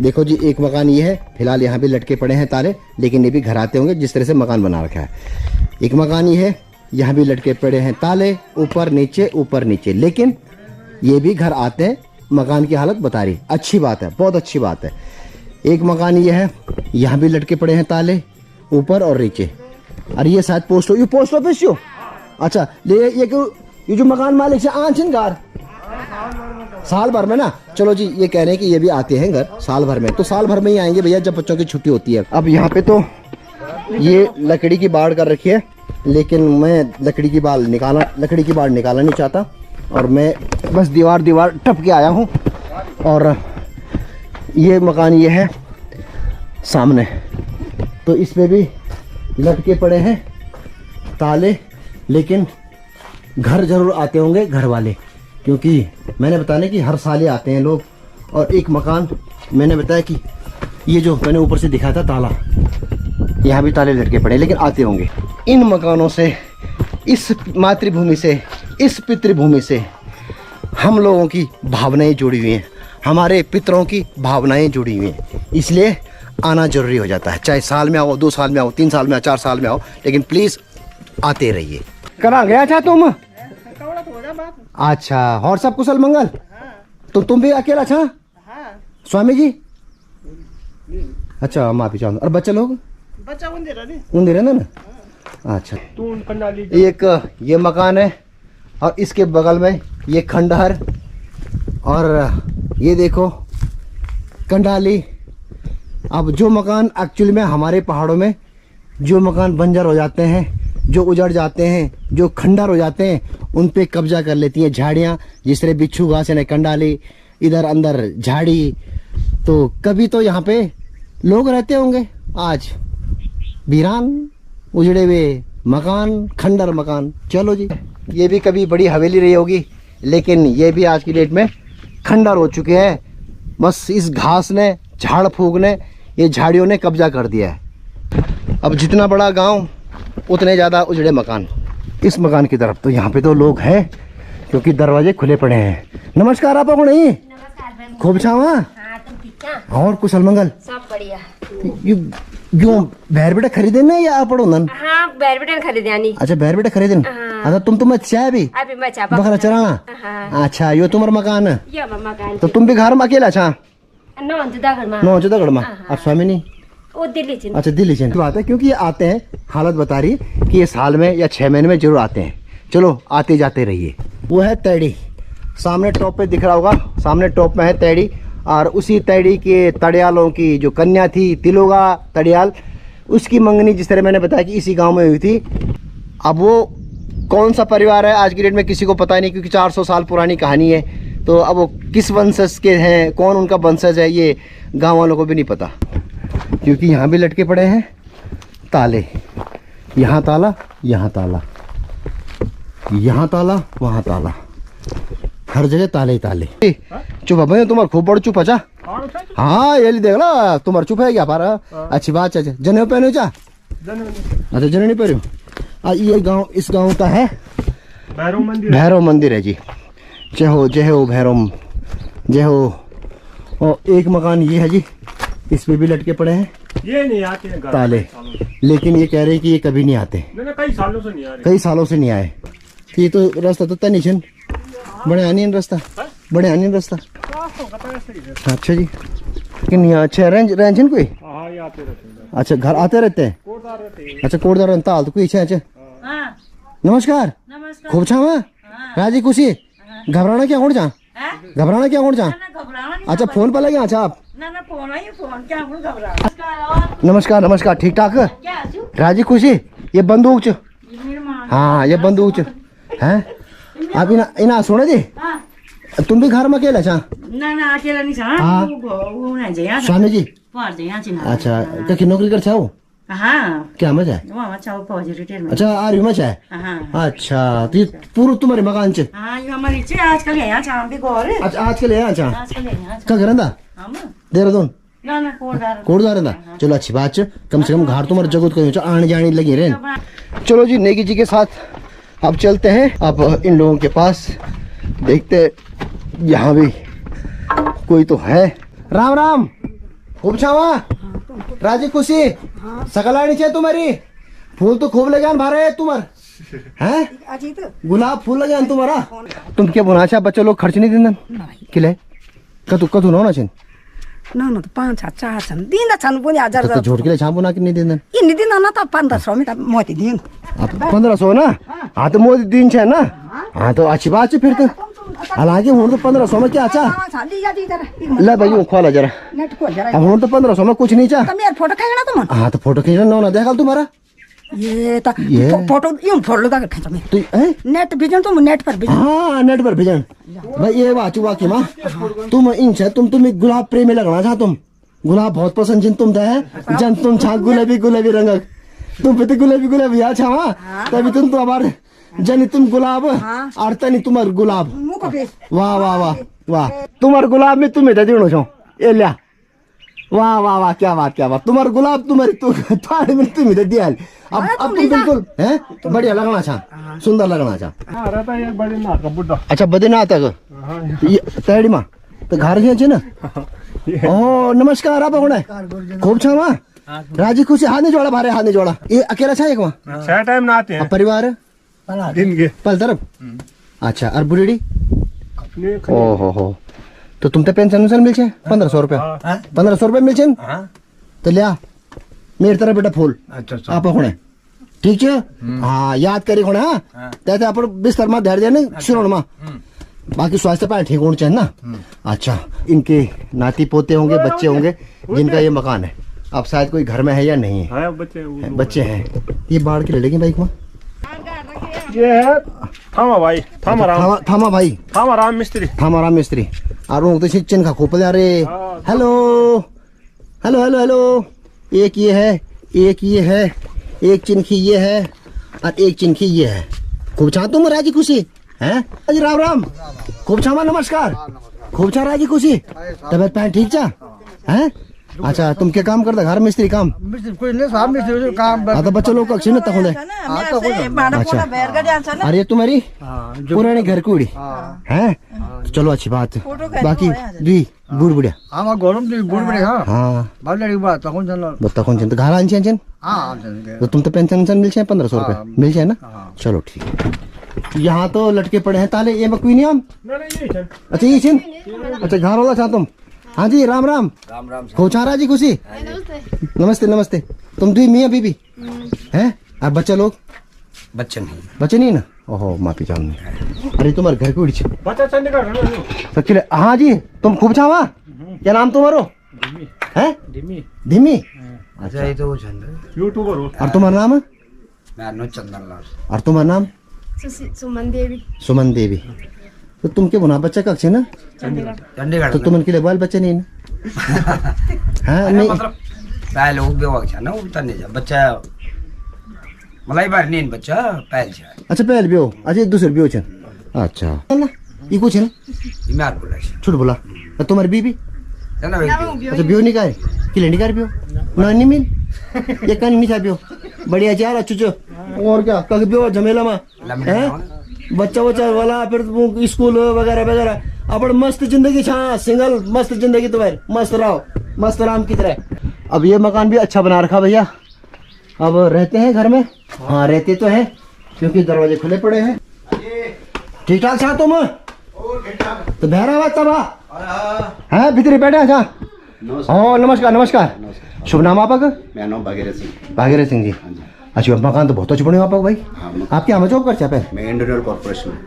देखो जी एक मकान ये है, फिलहाल यहाँ भी लटके पड़े हैं ताले, लेकिन ये भी घर आते होंगे जिस तरह से मकान बना रखा है। एक मकान ये है, यहाँ भी लटके पड़े हैं ताले, ऊपर नीचे, लेकिन ये भी घर आते हैं। मकान की हालत बता रही, अच्छी बात है, बहुत अच्छी बात है। एक मकान ये है, यहाँ भी लटके पड़े हैं ताले, ऊपर और नीचे। अरे ये शायद पोस्ट ऑफिस हो। अच्छा ये जो मकान मालिक से आंचन घर साल भर में ना। चलो जी ये कह रहे हैं कि ये भी आते हैं घर साल भर में, तो साल भर में ही आएंगे भैया जब बच्चों की छुट्टी होती है। अब यहाँ पे तो ये लकड़ी की बाड़ कर रखी है, लेकिन मैं लकड़ी की बाड़ निकालना नहीं चाहता, और मैं बस दीवार टप के आया हूँ। और ये मकान ये है सामने, तो इस पे भी लटके पड़े हैं ताले, लेकिन घर जरूर आते होंगे घर वाले, क्योंकि मैंने बताया कि हर साल ही आते हैं लोग। और एक मकान मैंने बताया कि ये जो मैंने ऊपर से दिखाया था ताला, यहाँ भी ताले लटके पड़े, लेकिन आते होंगे। इन मकानों से, इस मातृभूमि से, इस पितृभूमि से हम लोगों की भावनाएं जुड़ी हुई हैं, हमारे पितरों की भावनाएं जुड़ी हुई हैं, इसलिए आना जरूरी हो जाता है। चाहे साल में आओ, 2 साल में आओ, 3 साल में आओ, 4 साल में आओ, लेकिन प्लीज आते रहिए। कहाँ गया था तुम? अच्छा और सब कुशल मंगल? तो तुम भी अकेला था? स्वामी जी अच्छा माफी चाहूँ। और बच्चे लोग? बच्चा उन्दी रहना ना। अच्छा एक ये मकान है, और इसके बगल में ये खंडहर, और ये देखो कंडाली। अब जो मकान एक्चुअली में हमारे पहाड़ों में जो मकान बंजर हो जाते हैं, जो उजड़ जाते हैं, जो खंडहर हो जाते हैं, उन पे कब्जा कर लेती हैं झाड़ियाँ, जिस तरह बिच्छू घास यानी कंडाली, इधर अंदर झाड़ी। तो कभी तो यहाँ पे लोग रहते होंगे, आज वीरान उजड़े हुए मकान, खंडर मकान। चलो जी, ये भी कभी बड़ी हवेली रही होगी, लेकिन ये भी आज की डेट में खंडर हो चुके हैं। बस इस घास ने, झाड़ फूक ने, ये झाड़ियों ने कब्जा कर दिया है। अब जितना बड़ा गांव उतने ज़्यादा उजड़े मकान। इस मकान की तरफ तो यहाँ पे तो लोग हैं क्योंकि दरवाजे खुले पड़े हैं। नमस्कार आप को नहीं खूब छावा और कुशल मंगल सब बढ़िया। क्यों बैर बेटा खरीदे ना या पढ़ो नन? हाँ बैर बेटा खरीदे आनी। अच्छा बैर बेटा खरीदे। अच्छा तुम मत चाय भी अभी मैं चाह बकरा चराना। अच्छा यो तुम्हारा मकान है, ये मकान तो तुम भी घर में अकेला छा? नौ जुदा घर में। 9 जुदा में। और स्वामी नहीं? वो दिल्ली से। अच्छा दिल्ली से बात है, क्योंकि ये आते हैं, हालत बता रही कि ये साल में या 6 महीने में जरूर आते हैं। चलो आते जाते रहिए। वो है तैड़ी, सामने टॉप पे दिख रहा होगा, सामने टॉप में है तैड़ी। और उसी तैड़ी के तड़ियालों की जो कन्या थी, तिलोगा तड़ियाल, उसकी मंगनी जिस तरह मैंने बताया कि इसी गांव में हुई थी। अब वो कौन सा परिवार है आज की डेट में किसी को पता नहीं, क्योंकि 400 साल पुरानी कहानी है। तो अब वो किस वंशज के हैं, कौन उनका वंशज है, ये गाँव वालों को भी नहीं पता। क्योंकि यहाँ भी लटके पड़े हैं ताले, यहाँ ताला, यहाँ ताला, यहाँ ताला, वहाँ ताला, हर जगह ताले ही ताले। चुप भाई तुम्हारा खूब बड़ चुप। अच्छा हाँ ये देख लो तुम्हारा चुप है क्या पारा? अच्छी बात है। जनेऊ पहने चा? अच्छा जने नहीं पहने। ये गांव, इस गांव का है भैरव मंदिर है जी। जय हो जय हो भैरव, जय हो। और एक मकान ये है जी, इस पे भी लटके पड़े हैं ये नहीं आते हैं घर ताले, लेकिन ये कह रहे हैं कि ये कभी नहीं आते। कई सालों से नहीं आ रहे। कई सालों से नहीं आए। ये तो रास्ता तो तनिशन बड़े आनी रास्ता, बड़े आनी रास्ता। अच्छा जी, लेकिन यहाँ अच्छा रेंज रेंज कोई? हाँ ये आते रहते हैं। अच्छा घर आते रहते हैं। अच्छा कोटदार ताल तो कोई अच्छा। अच्छा नमस्कार, खूब छावा राजी खुशी। घबराना क्या कौन जा? घबराना क्या कौन जा? अच्छा फोन पर लगे? अच्छा आप नमस्कार नमस्कार, ठीक ठाक राजी खुशी। ये बंदूक च? हाँ ये बंदूक च है। आप इना सुनो जी, तुम भी घर में अकेला छा? ना अकेला नहीं छा। स्वामी जी पढ़ जाए यहाँ चिन्ह। अच्छा क्या नौकरी कर छाओ? हाँ क्या मजा है? वहाँ छाओ फौजी रिटायर में। अच्छा आर्मी में है। हाँ अच्छा तो ये पूरा तुम्हारे मकान च? हाँ ये हमारी चे आजकल यहाँ छा भी गोरे। अच्छा आजकल यहाँ छा? आजकल यहाँ क्या करंदा? हम देहरादून ना कोटदार कोटदार रहता। चलो अच्छी बात है, कम से कम घर तुम्हारे जगत को आने जाने लगी रहे। चलो जी नेगी जी के साथ अब चलते हैं अब इन लोगों के पास, देखते यहाँ भी कोई तो है। राम राम, खूब छावा राजी खुशी। सकल आनी चाहिए तुम्हारी, फूल तो खूब लगे भारे तुम्हारे हैं, गुलाब फूल लगे तुम्हारा। तुम क्या बुना चाह बच्चे लोग खर्च नहीं देना किले कतु कतु ना चाहिए ना तो 5-4 छन् दिन छन् पनि 1000 तो झोट के लिए छाप बना के नहीं देना। इन दिन न त 1500 में त मोती दिन 1500 ना। हाँ तो मोदी दिन है ना। हाँ तो अच्छी बात है फिर तो। हालांकि हूँ तो 1500 में क्या अच्छा ले भाई यूँ खोला जरा। अब हूँ तो 1500 में कुछ नहीं चाह। फोटो खींचना तुम? हाँ तो फोटो खींचना ना देखा तुम्हारा ये त फोटो यूँ फोटो दा खींच में तो नेट भेजन तुम नेट पर भेजन। हाँ नेट पर भेजन भाई। ये वाचू वाकी माँ तुम इन छे तुम गुलाब प्रेमी लगना चाह। तुम गुलाब बहुत पसंद जिन तुम है जन तुम छा गुलाबी गुलाबी रंग तुम पे तो गुलाबी गुलाबी यहाँ छा तभी तुम तो हमारे जनी तुम गुलाब और तनी तुम्हार गुलाब। वाह वाह वाह वाह, तुम्हार गुलाब में तुम्हें दे छो ये लिया। वाह वाह वाह क्या बात क्या बात, तुम्हार गुलाब तुम्हारी तुम्हारे में तुम्हें दे दिया। अब तुम बिल्कुल है बढ़िया लगना चाह, सुंदर लगना चाह। रहता है बद्रीनाथ का बुड्ढा। अच्छा बद्रीनाथ तक तैड़ी माँ तो घर है ना। ओ नमस्कार आप कौन है? खूब छा माँ राजी खुशी। हाथ नहीं जोड़ा भारे, हाथ नहीं जोड़ा। ये अकेला छा एक वहाँ 6 टाइम ना आते हैं परिवार दिन के पल तरफ। अच्छा और बुढ़ी हो तो तुम तो पेंशन वेंशन मिल 1500 रुपया 1500 रुपया मिल तो लिया मेरी तरफ बेटा फूल। अच्छा आप होने ठीक है। हाँ याद करी होने। हाँ तैसे आप बिस्तर में धैर्य देने शुरू में बाकी स्वास्थ्य पाए ठीक होना चाहिए ना। अच्छा इनके नाती पोते होंगे, बच्चे होंगे जिनका ये मकान है। अब शायद कोई घर में है या नहीं है? बच्चे हैं। ये बाढ़ की लड़ेगी बाइक में। ये है थामा भाई, थामा राम मिस्त्री, थामा राम मिस्त्री। और वो तो चिन का खोपल आ रहे। Hello hello hello hello. एक ये है, एक ये है, एक चिनखी ये है और एक चिंकी ये है। खूब छा तुम राजी खुशी हैं? अजी राम राम। खूब छामा नमस्कार। खूब छा राजी खुशी। तबियत पैन ठीक छा हैं? अच्छा तुम क्या काम करता? घर मिस्त्री काम? कोई नहीं साहब मिस्त्री काम। हाँ तो बच्चा लोग का अच्छी न तक होंगे। अच्छा अरे तुम्हारी पुरानी घर कुड़ी हैं? चलो अच्छी बात है। बाकी दी गुड़ बुढ़िया आमा गरम दी गुड़ बुढ़िया हाँ बालड़ी बात तखन चल तखन चल घर आन छन हां तो तुम तो पेंशन मिल जाए 1500 रुपए मिल जाए ना। चलो ठीक है। यहाँ तो लटके पड़े हैं ताले। ये मक्वीनियम अच्छा ये छन अच्छा घर वाला चाह तुम? हाँ जी राम राम। राम राम कोचारा जी खुशी नमस्ते नमस्ते। तुम दुई मियाँ बीबी हैं? अब बच्चा लोग? बच्चे नहीं ना। ओहो माफी चाहूंगी। अरे तुम्हारे घर की उड़ी बच्चा चंडीगढ़ हाँ जी तुम खूब छावा। क्या नाम तुम्हारो है? धीमी। अच्छा ये तो यूट्यूबर हो। और तुम्हारा नाम? मैं अनुज चंदनलाल। और तुम्हारा नाम? सुमन देवी। सुमन देवी। तो तुम क्या बना बच्चा कक्ष है ना? चंडीगढ़ तो तुम उनके लिए बाल बच्चे नहीं ना? हाँ नहीं मतलब पहले वो बेवा छ ना वो तने जा बच्चा मलाई बार नहीं बच्चा पहल छ। अच्छा पहले भी हो। अच्छा एक दूसरे भी हो छन। अच्छा ना ये कुछ है ना? ये मार बोला छुट बोला। और तुम्हारी बीबी? ना अच्छा बियो नहीं काए कि लेंडी कार बियो ना नहीं मिल ये कान नहीं था बियो बढ़िया जा रहा चुचो और क्या कग बियो झमेला में हैं बच्चा वाला फिर स्कूल वगैरह वगैरह अपन मस्त जिंदगी छा सिंगल मस्त जिंदगी तुम्हारी मस्त रहो मस्त राम की तरह। अब ये मकान भी अच्छा बना रखा भैया। अब रहते हैं घर में? हाँ रहते तो हैं क्योंकि दरवाजे खुले पड़े हैं। ठीक ठाक छा तुम? तो बहरा बात तब है भीतरी बैठे छा? हाँ नमस्कार नमस्कार। शुभ नाम आपका? मेरा नाम भागीरथ सिंह। भागीरथ सिंह जी। अच्छा मकान तो बहुत अच्छे बने आपका भाई। आप क्या जॉब करते हैं? मैं इंडियन ऑयल कॉर्पोरेशन में।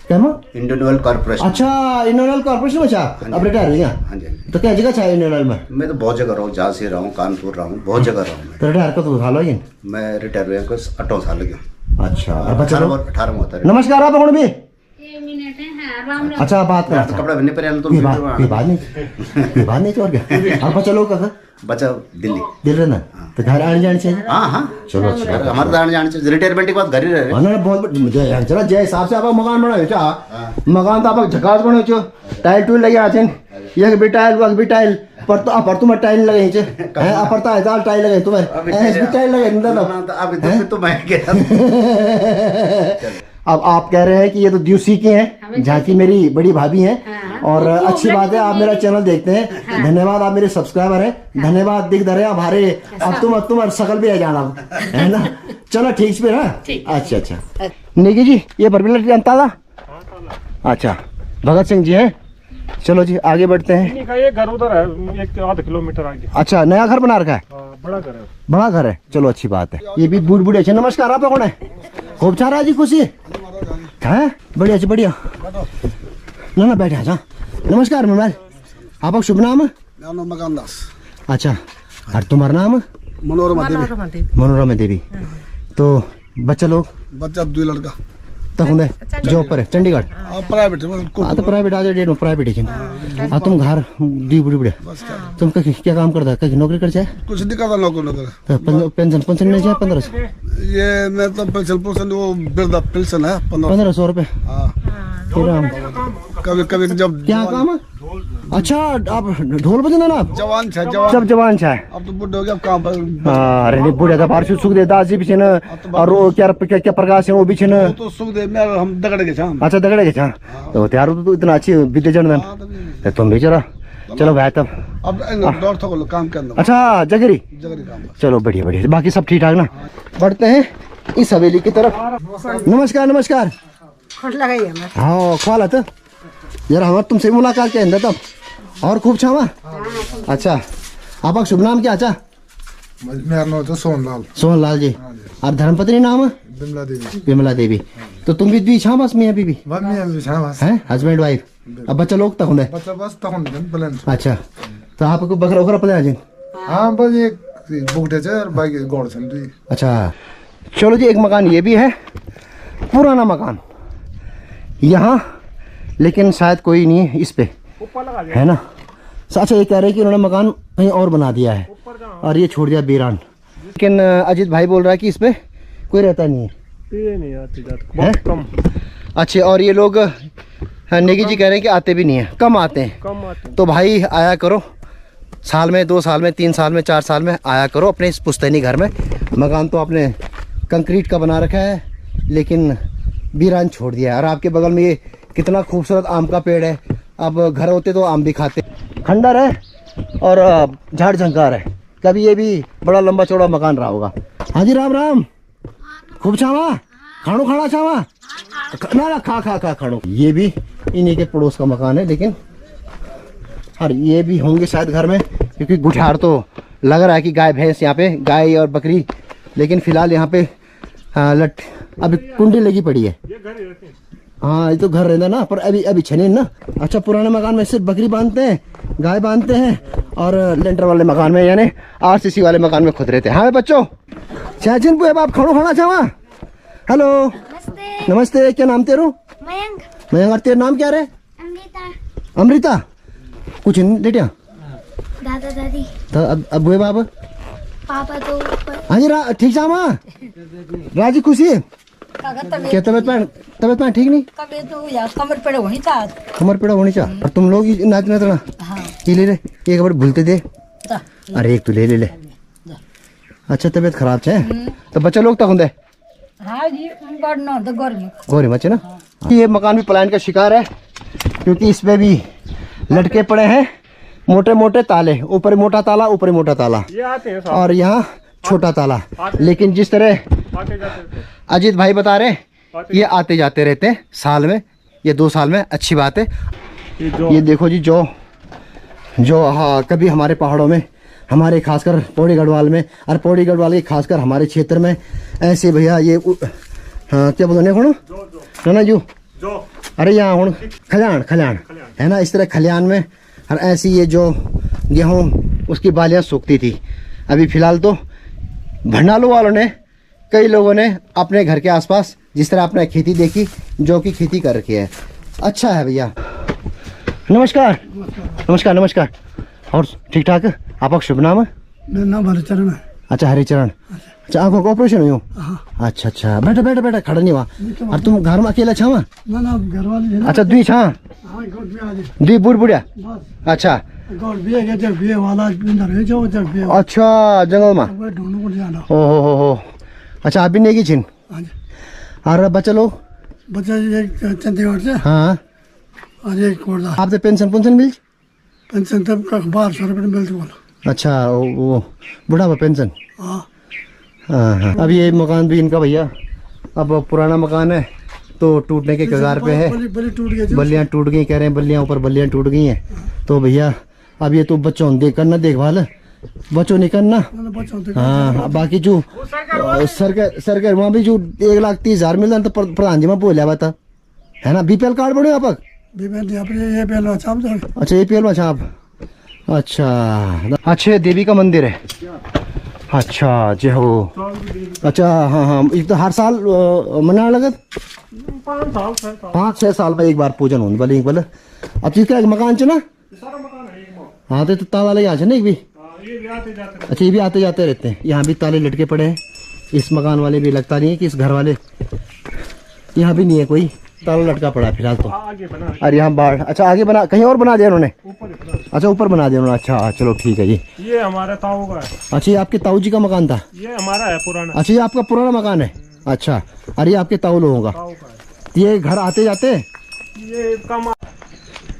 क्या इंडियन ऑयल कॉर्पोरेशन। अच्छा इंडियन ऑयल कॉर्पोरेशन में छा अब रिटायर हो गया? हाँ जी। तो क्या जगह छा इंडियन ऑयल में? मैं तो बहुत जगह रहा हूँ झांसी रहा हूँ कानपुर रहा हूँ बहुत जगह रहा हूँ। तो रिटायर का तो साल हो गया? मैं रिटायर हुआ कुछ 18 साल गया। अच्छा और बच्चा 18 में होता है। नमस्कार आप कौन भी? अच्छा बात कर कपड़ा बनने पर तो बात नहीं और क्या। और बच्चा लोग का बच्चा दिल्ली ना तो घर आने जाने चाहिए। हाँ हाँ चलो अच्छा हमारे आने जाने चाहिए रिटायरमेंट के बाद घर ही रहे। ना बहुत चला जय हिसाब से आप मकान बनाओ चा मकान तो आप झकास बनाओ छो टाइल टूल लगे आछन ये भी टाइल वक भी टाइल पर तुम टाइल लगे छे है अपरता है दाल टाइल लगे तुम्हारे एस भी टाइल लगे ना अब तो मैं गया। अब आप कह रहे हैं कि ये तो द्यूसी की हैं जहाँ की मेरी बड़ी भाभी हैं और अच्छी बात है आप मेरा चैनल देखते हैं। धन्यवाद आप मेरे सब्सक्राइबर हैं। धन्यवाद दिख दे रहे हैं हमारे अब तुम्हारे शकल भी है जाना है ना। चलो ठीक पे ना। अच्छा अच्छा निकी जी ये बरबिला जनता था। अच्छा भगत सिंह जी हैं। चलो जी आगे बढ़ते हैं। ये घर उधर है 1.5 किलोमीटर आगे। अच्छा नया घर बना रखा है? बड़ा घर है। बड़ा घर है चलो अच्छी बात है। ये भी बूढ़ बूढ़े अच्छे। नमस्कार आप कौन है? खूब चारा जी खुशी है बढ़िया जी बढ़िया ना बैठे अच्छा। नमस्कार मोबाइल आपका शुभ नाम? मकान दास। अच्छा और तुम्हारा नाम? मनोरमा देवी। मनोरमा देवी। तो बच्चा लोग? बच्चा 2 लड़का तक जॉब पर है चंडीगढ़? प्राइवेट हाँ तो प्राइवेट आज डेट में प्राइवेट है। तुम घर दी बुढ़ी बुढ़े तुम क्या काम करता है? कहीं नौकरी कर जाए? कुछ नहीं करता नौकरी। पेंशन मिल जाए 1500? ये मैं तो पेंशन वो वृद्धा पेंशन है 1500 रुपए। कभी कभी जब क्या काम है? अच्छा आप ढोल बजना ना? जवान सब जवान छा अब तो बुढ़े हो गया काम पर। अरे नहीं बुढ़े का बार सुख दे दास जी भी छन और वो क्या प्रकाश है वो भी छन तो सुख दे मैं हम दगड़ के छा। अच्छा दगड़ के छा तो त्यार तो इतना अच्छी विद्या जनन तुम भी चला चलो भाई तब अब दौड़ थको काम करना। अच्छा जगरी काम। चलो बढ़िया बढ़िया बाकी सब ठीक ठाक ना। बढ़ते हैं इस हवेली की तरफ। नमस्कार नमस्कार। हाँ ख्वाल तो यार हमारे तुमसे मुलाकात क्या तब और खूब छावा। अच्छा आपका शुभ नाम क्या? अच्छा मेरा नाम तो सोनलाल। सोनलाल जी। और धर्मपत्नी नाम? विमला देवी। विमला देवी। तो तुम भी छा बस मियाँ बीबी हैं हस्बैंड वाइफ? अब बच्चा लोग तक होंगे? बच्चा बस तक। अच्छा तो आपको बकरा उकरा पले आज? हाँ बस एक बुकटे और बाकी गौड़ छन। अच्छा चलो जी एक मकान ये भी है पुराना मकान यहाँ लेकिन शायद कोई नहीं है इस पे है ना। अच्छा ये कह रहे हैं कि उन्होंने मकान कहीं और बना दिया है और ये छोड़ दिया बीरान। लेकिन अजीत भाई बोल रहा है कि इस पे कोई रहता नहीं है ये नहीं आते जाते बहुत कम। अच्छे, और ये लोग नेगी जी कह रहे हैं कि आते भी नहीं है, कम आते हैं। कम आते हैं। तो भाई आया करो, साल में 2 साल में 3 साल में 4 साल में आया करो अपने इस पुश्तैनी घर में। मकान तो आपने कंक्रीट का बना रखा है लेकिन वीरान छोड़ दिया है। और आपके बगल में ये कितना खूबसूरत आम का पेड़ है। अब घर होते तो आम भी खाते। खंडर है और झाड़ झंकार है। कभी ये भी बड़ा लंबा चौड़ा मकान रहा होगा। हाँ जी, राम राम। खूब छावा खाणो खाना छावा ना ना खा खा खा खाणो। ये भी इन्हीं के पड़ोस का मकान है, लेकिन और ये भी होंगे शायद घर में, क्योंकि गुठार तो लग रहा है कि गाय भैंस यहाँ पे, गाय और बकरी। लेकिन फिलहाल यहाँ पे लट अभी कुंडी लगी पड़ी है। हाँ, ये तो घर रहना ना, पर अभी छने ना। अच्छा, पुराने मकान में सिर्फ बकरी बांधते हैं, गाय बांधते हैं, और लेंटर वाले मकान में यानी RCC वाले मकान में खुद रहते हैं। हाँ बच्चों, चाचिन पुए बाप खाणो खाना चाहवा। हेलो, नमस्ते। क्या नाम तेरू? मयंक। मयंक, और तेरा नाम क्या रे? अमृता। अमृता, कुछ लेटिया दादा दादी तो अब बुए बाप पापा तो हाँ जी ठीक जामा राजी खुशी है क्या? तबियत पान ठीक नहीं? तबियत तो यार कमर पेड़ होनी चाह, कमर पेड़ा होनी चाह। और तुम लोग नाचना तो ना। हाँ। ये ले एक बार भूलते दे। अरे एक तू ले। अच्छा, तबियत खराब है तो बच्चा लोग तक होंगे। हाँ जी, गड़ना तो गोरे बच्चे ना। ये मकान भी पलायन का शिकार है, क्योंकि इसमें भी लटके पड़े हैं मोटे मोटे ताले। ऊपर मोटा ताला, ऊपर मोटा ताला, ये आते हैं और यहाँ छोटा ताला। लेकिन जिस तरह अजीत भाई बता रहे, ये आते जाते रहते हैं साल में या 2 साल में। अच्छी बात है। ये देखो जी, जो हाँ, कभी हमारे पहाड़ों में, हमारे खासकर पौड़ी गढ़वाल में, और पौड़ी गढ़वाल के खासकर हमारे क्षेत्र में ऐसे भैया ये हाँ, क्या बोलते हैं ना जो अरे यहाँ हूँ खलियान है ना, इस तरह खलियान में। और ऐसी ये जो गेहूँ उसकी बालियाँ सूखती थी। अभी फ़िलहाल तो भंडालू वालों ने, कई लोगों ने अपने घर के आसपास जिस तरह आपने खेती देखी, जो कि खेती कर रखी है। अच्छा है भैया। नमस्कार नमस्कार नमस्कार। और ठीक ठाक? आपका शुभ नाम है? मेरा नाम हरिचरण है। अच्छा, हरिचरण। अच्छा, आंखों का ऑपरेशन हुई? अच्छा अच्छा, बैठा खड़ा नहीं हुआ। और तुम घर में अकेला छावा? ना घर वाले। अच्छा, दुई छा दुई बुढ़िया। अच्छा, अच्छा, जंगल में। ओहो, अच्छा, आप भी नहीं छिन? और बच्चा लोग? बच्चा चंडीगढ़ से। हाँ। आपसे पेंशन मिल? पेंशन तब 1200 रुपये मिलती बोला। अच्छा, वो बुढ़ापा पेंशन। हाँ हाँ। अब ये मकान भी इनका भैया, अब पुराना मकान है तो टूटने के कगार पे है। बल्लियाँ टूट गई, कह रहे हैं बल्लियाँ ऊपर बल्लियाँ टूट गई हैं। तो भैया अब ये तो बच्चों देख करना, देखभाल बच्चों नहीं करना। हाँ, बाकी जो सरकार वहाँ भी जो 1,30,000 मिलता तो प्रधान जी में बोलिया बता है ना। BPL कार्ड बने आप? अच्छा, APL में छाप। अच्छा, अच्छे देवी का मंदिर है। अच्छा जय हो। अच्छा हाँ हाँ, ये तो हर साल मना लगत 5-6 साल में एक बार पूजन होने वाले। अब चीज का मकान च ना। हाँ तो ताला ले आए ना एक भी। अच्छा, ये भी आते जाते रहते हैं। यहाँ भी ताले लटके पड़े हैं। इस मकान वाले भी लगता नहीं है कि इस घर वाले, यहाँ भी नहीं है कोई ताला लटका पड़ा है फिलहाल तो। अरे यहाँ बाढ़। अच्छा, आगे बना, कहीं और बना दिया उन्होंने? अच्छा, ऊपर बना दिया उन्होंने। अच्छा चलो ठीक है। ये हमारा ताऊ का है। अच्छा, ये आपके ताऊ जी का मकान था? ये हमारा है पुराना। अच्छा, ये आपका पुराना मकान है। अच्छा, अरे आपके ताऊ लोगों का ये घर आते जाते? ये कम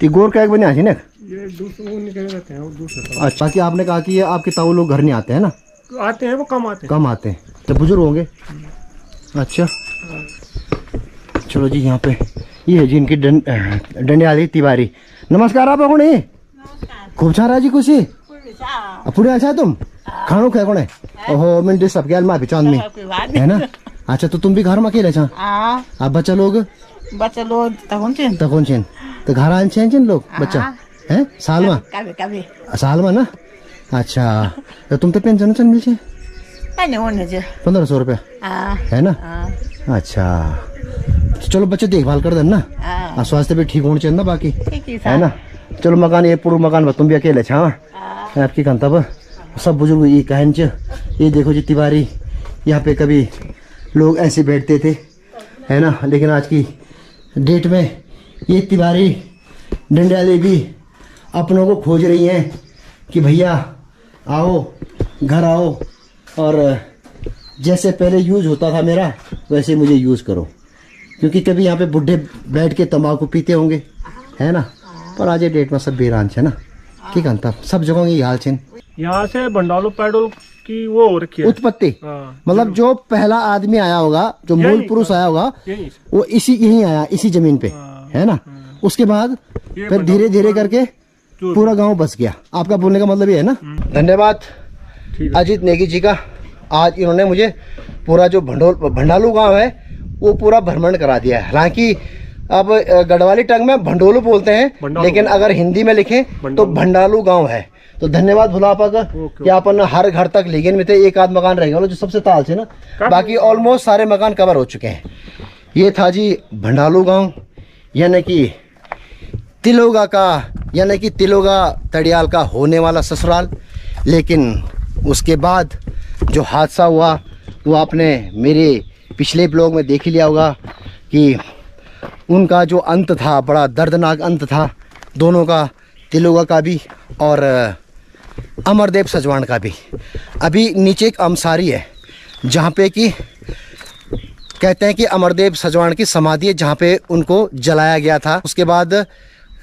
गोर का एक बने आसी ना। ये रहते हैं दूसरे। अच्छा, कि आपने कहा कि ये आपके ताऊ लोग घर नहीं आते हैं ना? आते हैं, वो कम आते हैं। तो बुजुर्ग होंगे। अच्छा चलो जी, यहाँ पे ये है जी इनकी डंडियाली तिवारी। नमस्कार। आप कौन है? खूब छा जी खुशी पुणे अच्छा तुम खानो खे कोने? ओहो, मिनट सब गैल माफी चांद में है ना। अच्छा, तो तुम भी घर में अकेले छा? आप बच्चा लोग तकौन छेन तो घर आन छेन लोग बच्चा है साल में? साल में ना। अच्छा, तो तुम तो पेंशन मिल छे 1500 रुपये है ना। अच्छा, चलो बच्चे देखभाल कर देना ना, स्वास्थ्य भी ठीक होना चाहिए ना बाकी है ना। चलो, मकान ये पूरा मकान में तुम भी अकेले छा आपकी कंतब सब बुजुर्ग ये कहन च। ये देखो जी तिवारी यहाँ पे कभी लोग ऐसे बैठते थे, है ना। लेकिन आज की डेट में ये तिवारी डंडियाले भी अपनों को खोज रही हैं कि भैया आओ, घर आओ, और जैसे पहले यूज़ होता था मेरा वैसे मुझे यूज़ करो, क्योंकि कभी यहाँ पे बुढ़े बैठ के तंबाकू पीते होंगे, है ना। पर आज ये डेट में सब बेरान है ना, की कहता सब जगह ये हाल छे। यहाँ से भंडालो पेट्रोल की वो हो रखी है उत्पत्ति, मतलब जो पहला आदमी आया होगा, जो मूल पुरुष आया होगा, वो यहीं आया, इसी जमीन पे, है ना। उसके बाद फिर धीरे धीरे करके पूरा गांव बस गया। आपका बोलने का मतलब ये है ना। धन्यवाद अजीत नेगी जी का। आज इन्होंने मुझे पूरा जो भंडालू गांव है वो पूरा भ्रमण करा दिया है। हालांकि अब गढ़वाली टंग में भंडोलू बोलते हैं, लेकिन अगर हिंदी में लिखें तो भंडालू गांव है। तो धन्यवाद भुलापा का कि अपन हर घर तक लेकिन में थे एक आध मकान रह गया जो सबसे ताल से ना, बाकी ऑलमोस्ट सारे मकान कवर हो चुके हैं। ये था जी भंडालू गांव, यानी कि तिलोगा का, यानी कि तिलोगा तड़ियाल का होने वाला ससुराल। लेकिन उसके बाद जो हादसा हुआ वो आपने मेरे पिछले ब्लॉग में देख ही लिया होगा कि उनका जो अंत था बड़ा दर्दनाक अंत था, दोनों का, तिलोगा का भी और अमरदेव सजवाण का भी। अभी नीचे एक अमसारी है जहाँ पे कि कहते हैं कि अमरदेव सजवाण की समाधि है, जहाँ पे उनको जलाया गया था। उसके बाद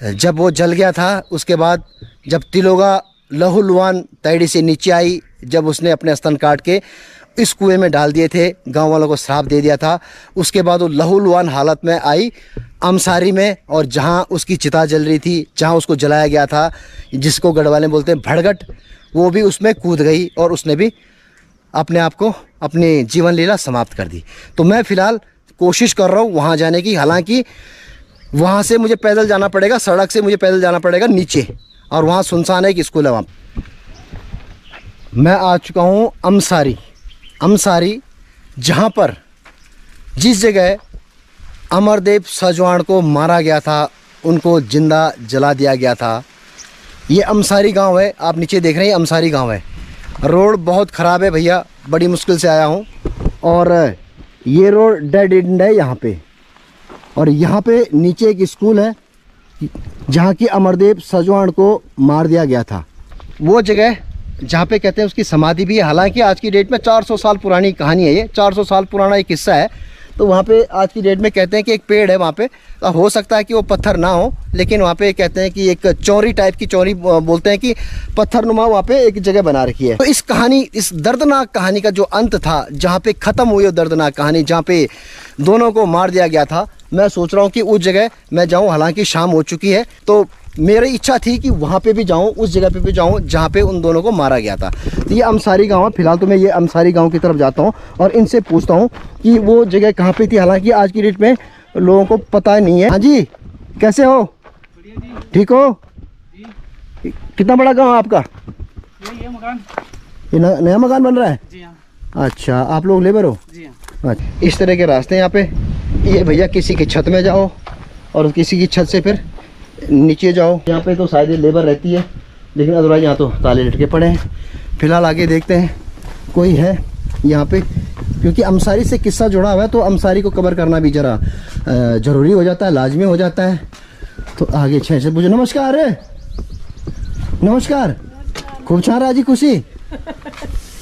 जब वो जल गया था, उसके बाद जब तिलोगा लहूलुहान तैड़ी से नीचे आई, जब उसने अपने स्तन काट के इस कुएं में डाल दिए थे, गांव वालों को श्राप दे दिया था। उसके बाद वो लहूलुहान हालत में आई अमसारी में, और जहां उसकी चिता जल रही थी, जहां उसको जलाया गया था, जिसको गढ़वाले बोलते हैं भड़गट, वो भी उसमें कूद गई और उसने भी अपने आप को, अपनी जीवन लीला समाप्त कर दी। तो मैं फ़िलहाल कोशिश कर रहा हूँ वहाँ जाने की। हालांकि वहाँ से मुझे पैदल जाना पड़ेगा, सड़क से मुझे पैदल जाना पड़ेगा नीचे, और वहाँ सुनसान है कि स्कूल है वहाँ। मैं आ चुका हूँ अमसारी, जहाँ पर जिस जगह अमरदेव सजवाण को मारा गया था, उनको जिंदा जला दिया गया था। ये अमसारी गांव है, आप नीचे देख रहे हैं, अमसारी गांव है। रोड बहुत ख़राब है भैया, बड़ी मुश्किल से आया हूँ, और ये रोड डेड एंड है यहाँ पे। और यहाँ पे नीचे एक स्कूल है जहाँ की अमरदेव सजवाण को मार दिया गया था। वो जगह जहाँ पे कहते हैं उसकी समाधि भी है। हालांकि आज की डेट में 400 साल पुरानी कहानी है, ये 400 साल पुराना एक किस्सा है। तो वहाँ पे आज की डेट में कहते हैं कि एक पेड़ है वहाँ पे, तो हो सकता है कि वो पत्थर ना हो, लेकिन वहाँ पे कहते हैं कि एक चौरी टाइप की, चौरी बोलते हैं कि पत्थरनुमा वहाँ पे एक जगह बना रखी है। तो इस कहानी, इस दर्दनाक कहानी का जो अंत था, जहाँ पे ख़त्म हुई वो दर्दनाक कहानी, जहाँ पे दोनों को मार दिया गया था, मैं सोच रहा हूँ कि उस जगह मैं जाऊँ। हालांकि शाम हो चुकी है, तो मेरी इच्छा थी कि वहाँ पे भी जाऊँ, उस जगह पे भी जाऊँ जहाँ पे उन दोनों को मारा गया था। तो ये अमसारी गांव है। फिलहाल तो मैं ये अमसारी गांव की तरफ जाता हूँ और इनसे पूछता हूँ कि वो जगह कहाँ पे थी। हालांकि आज की डेट में लोगों को पता नहीं है। हाँ जी, कैसे हो? ठीक हो? कितना बड़ा गाँव है आपका? ये नया मकान बन रहा है? अच्छा, आप लोग लेबर हो? अच्छा, इस तरह के रास्ते हैं यहाँ पे। ये भैया किसी की छत में जाओ और किसी की छत से फिर नीचे जाओ। यहाँ पे तो शायद लेबर रहती है, लेकिन अदरवाइज यहाँ तो ताले लटके पड़े हैं। फिलहाल आगे देखते हैं कोई है यहाँ पे, क्योंकि अमसारी से किस्सा जुड़ा हुआ है, तो अमसारी को कवर करना भी ज़रा ज़रूरी हो जाता है, लाजमी हो जाता है। तो आगे छः से पूछो। नमस्कार, नमस्कार, खूब छा रहा जी, खुशी?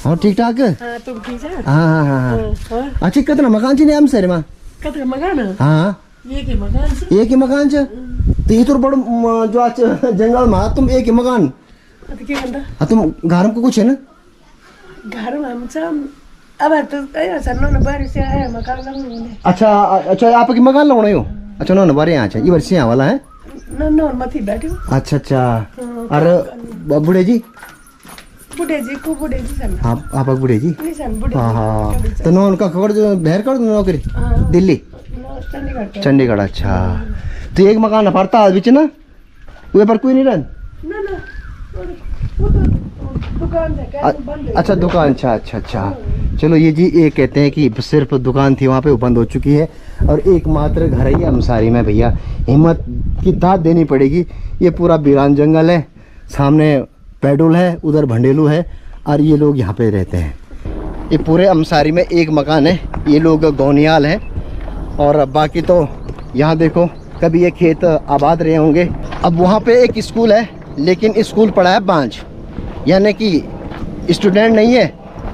हाँ, ठीक ठाक। तुम ठीक है? हाँ हाँ हाँ। अच्छा, कितना मकान जी ने अमसारी में? कितना मकान? हाँ, एक ही मकान। एक ही मकान छ? तो ये तो बड़ा जो आज जंगल में तुम एक ही मकान, तुम घर को कुछ है ना? घर में हम सब अब तो न बारिश से आया मकान लगाने। अच्छा अच्छा, आप की मकान लगाना हो? अच्छा, नो बारे यहाँ ये वर्ष यहाँ वाला है न मथी बैठे। अच्छा अच्छा। अरे बूढ़े जी सन। हाँ, आप बूढ़े जी? हाँ हाँ। तो नो उनका खबर जो बहर कर दो नौकरी दिल्ली, चंडीगढ़। अच्छा, तो एक मकान पड़ता है बीच ना, वह पर कोई नहीं रह? अच्छा, दुकान। अच्छा अच्छा अच्छा, चलो। ये जी ये कहते हैं कि सिर्फ दुकान थी वहाँ पे, वो बंद हो चुकी है, और एकमात्र घर है ये अमसारी में। भैया हिम्मत की दाद देनी पड़ेगी। ये पूरा वीरान जंगल है, सामने पेडोल है, उधर भंडेलू है, और ये लोग यहाँ पे रहते हैं। ये पूरे अमसारी में एक मकान है, ये लोग गौनियाल हैं। और बाकी तो यहाँ देखो कभी ये खेत आबाद रहे होंगे। अब वहाँ पे एक स्कूल है, लेकिन स्कूल पड़ा है बांझ, यानी कि स्टूडेंट नहीं है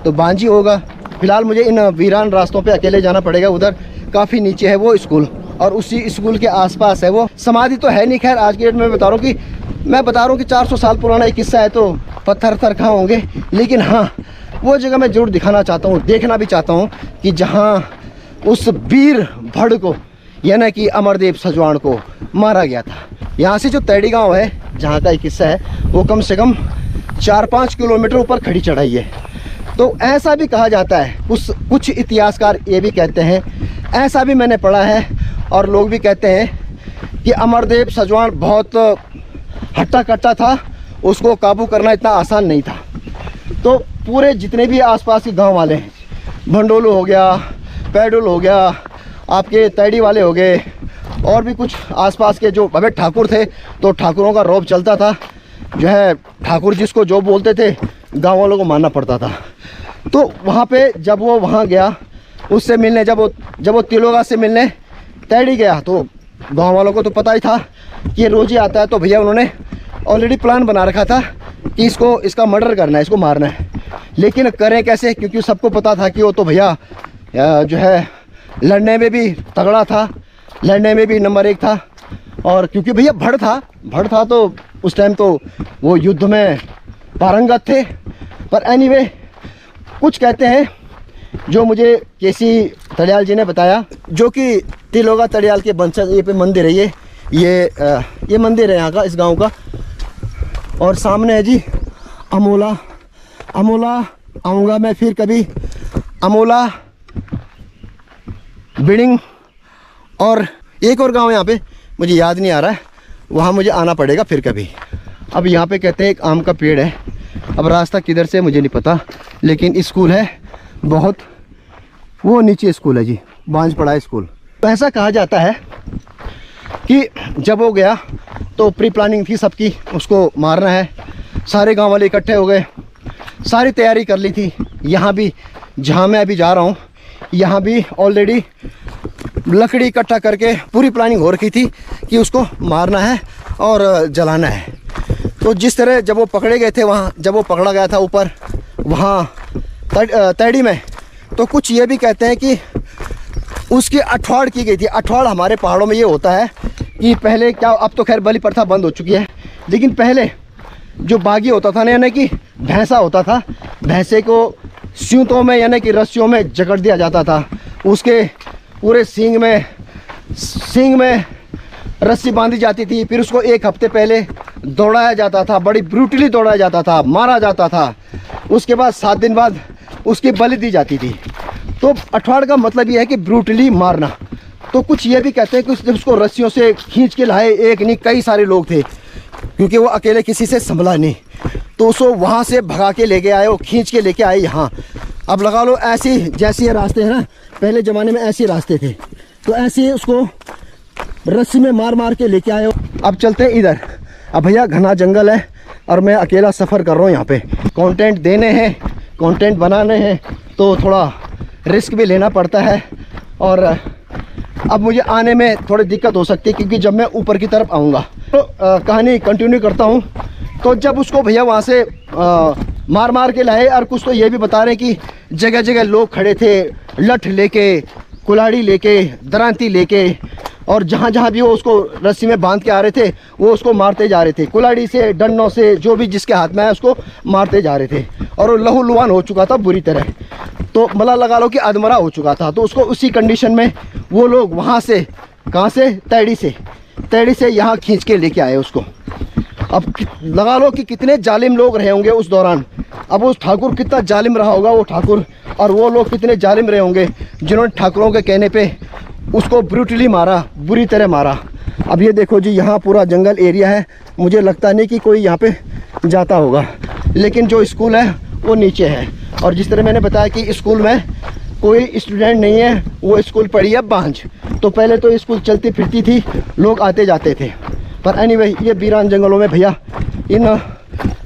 तो बांझ ही होगा। फिलहाल मुझे इन वीरान रास्तों पे अकेले जाना पड़ेगा। उधर काफ़ी नीचे है वो स्कूल और उसी स्कूल के आसपास है वो। समाधि तो है नहीं, खैर आज के डेट में मैं बता रहा हूँ कि 400 साल पुराना एक किस्सा है, तो पत्थर कहाँ होंगे। लेकिन हाँ, वो जगह मैं जरूर दिखाना चाहता हूँ, देखना भी चाहता हूँ कि जहाँ उस वीर भड़ को यानी कि अमरदेव सजवाण को मारा गया था। यहाँ से जो तैड़ी गाँव है जहाँ का एक किस्सा है, वो कम से कम 4-5 किलोमीटर ऊपर खड़ी चढ़ाई है। तो ऐसा भी कहा जाता है, कुछ इतिहासकार ये भी कहते हैं, ऐसा भी मैंने पढ़ा है और लोग भी कहते हैं कि अमरदेव सजवाण बहुत हट्टा कट्टा था, उसको काबू करना इतना आसान नहीं था। तो पूरे जितने भी आसपास के गांव वाले हैं, भंडोलू हो गया, पैडुल हो गया, आपके तैड़ी वाले हो गए, और भी कुछ आसपास के जो अबे ठाकुर थे, तो ठाकुरों का रौब चलता था। जो है ठाकुर जिसको जो बोलते थे गांव वालों को मानना पड़ता था। तो वहाँ पे जब वो वहाँ गया उससे मिलने, जब वो तिलोगा से मिलने तैड़ी गया, तो गांव वालों को तो पता ही था कि ये रोज़ ही आता है। तो भैया उन्होंने ऑलरेडी प्लान बना रखा था कि इसका मर्डर करना है, इसको मारना है। लेकिन करें कैसे, क्योंकि सबको पता था कि वो तो भैया जो है लड़ने में भी तगड़ा था, लड़ने में भी नंबर 1 था। और क्योंकि भैया भड़ था तो उस टाइम तो वो युद्ध में पारंगत थे। पर एनीवे, कुछ कहते हैं जो मुझे केसी तड़ियाल जी ने बताया, जो कि तिलोगा तड़ियाल के वंशज, ये पे मंदिर है, ये मंदिर है यहाँ का, इस गांव का। और सामने है जी अमोला आऊँगा मैं फिर कभी, अमोला बिडिंग, और एक और गांव है यहाँ पे, मुझे याद नहीं आ रहा है, वहाँ मुझे आना पड़ेगा फिर कभी। अब यहाँ पे कहते हैं एक आम का पेड़ है, अब रास्ता किधर से मुझे नहीं पता, लेकिन स्कूल है बहुत, वो नीचे स्कूल है जी, बांझ पड़ा है स्कूल। तो ऐसा कहा जाता है कि जब वो गया तो प्री प्लानिंग थी सबकी, उसको मारना है। सारे गांव वाले इकट्ठे हो गए, सारी तैयारी कर ली थी। यहाँ भी जहाँ मैं अभी जा रहा हूँ, यहाँ भी ऑलरेडी लकड़ी इकट्ठा करके पूरी प्लानिंग हो रखी थी कि उसको मारना है और जलाना है। तो जिस तरह जब वो पकड़े गए थे, वहाँ जब वो पकड़ा गया था ऊपर वहाँ तैड़ी में, तो कुछ ये भी कहते हैं कि उसकी अठवाड़ की गई थी। अठवाड़ हमारे पहाड़ों में ये होता है कि पहले क्या, अब तो खैर बलि प्रथा बंद हो चुकी है, लेकिन पहले जो बागी होता था ना, यानी कि भैंसा होता था, भैंसे को स्यूतों में यानी कि रस्सियों में जकड़ दिया जाता था। उसके पूरे सींग में रस्सी बांधी जाती थी, फिर उसको 1 हफ्ते पहले दौड़ाया जाता था, बड़ी ब्रूटली दौड़ाया जाता था, मारा जाता था। उसके बाद 7 दिन बाद उसकी बलि दी जाती थी। तो अठवाड़ का मतलब ये है कि ब्रूटली मारना। तो कुछ ये भी कहते हैं कि जब उसको रस्सियों से खींच के लाए, एक नहीं कई सारे लोग थे, क्योंकि वो अकेले किसी से संभला नहीं, तो उसको वहाँ से भगा के लेके आए, वो खींच के लेके आए यहाँ। अब लगा लो ऐसे जैसे ये रास्ते हैं ना, पहले ज़माने में ऐसे रास्ते थे, तो ऐसे उसको रस्सी में मार के लेके आए। अब चलते हैं इधर। अब भैया घना जंगल है और मैं अकेला सफ़र कर रहा हूँ यहाँ पे। कंटेंट देने हैं, कंटेंट बनाने हैं, तो थोड़ा रिस्क भी लेना पड़ता है। और अब मुझे आने में थोड़ी दिक्कत हो सकती है, क्योंकि जब मैं ऊपर की तरफ आऊँगा तो कहानी कंटिन्यू करता हूँ। तो जब उसको भैया वहाँ से मार के लाए, और कुछ तो ये भी बता रहे कि जगह जगह लोग खड़े थे, लठ लेके, कुल्हाड़ी लेके, दरांती लेके, और जहाँ जहाँ भी वो उसको रस्सी में बांध के आ रहे थे, वो उसको मारते जा रहे थे, कुल्हाड़ी से, डंडों से, जो भी जिसके हाथ में है उसको मारते जा रहे थे। और वो लहूलुहान हो चुका था बुरी तरह, तो मला लगा लो कि अधमरा हो चुका था। तो उसको उसी कंडीशन में वो लोग वहाँ से, कहाँ से, तैड़ी से यहाँ खींच के लेके आए उसको। अब लगा लो कि कितने जालिम लोग रहे होंगे उस दौरान। अब उस ठाकुर कितना जालिम रहा होगा वो ठाकुर, और वो लोग कितने जालिम रहे होंगे जिन्होंने ठाकुरों के कहने पे उसको ब्रूटली मारा, बुरी तरह मारा। अब ये देखो जी, यहाँ पूरा जंगल एरिया है, मुझे लगता नहीं कि कोई यहाँ पे जाता होगा, लेकिन जो स्कूल है वो नीचे है। और जिस तरह मैंने बताया कि स्कूल में कोई स्टूडेंट नहीं है, वो स्कूल पड़ी है बांझ। तो पहले तो स्कूल चलती फिरती थी, लोग आते जाते थे। पर एनीवे, ये वीरान जंगलों में भैया, इन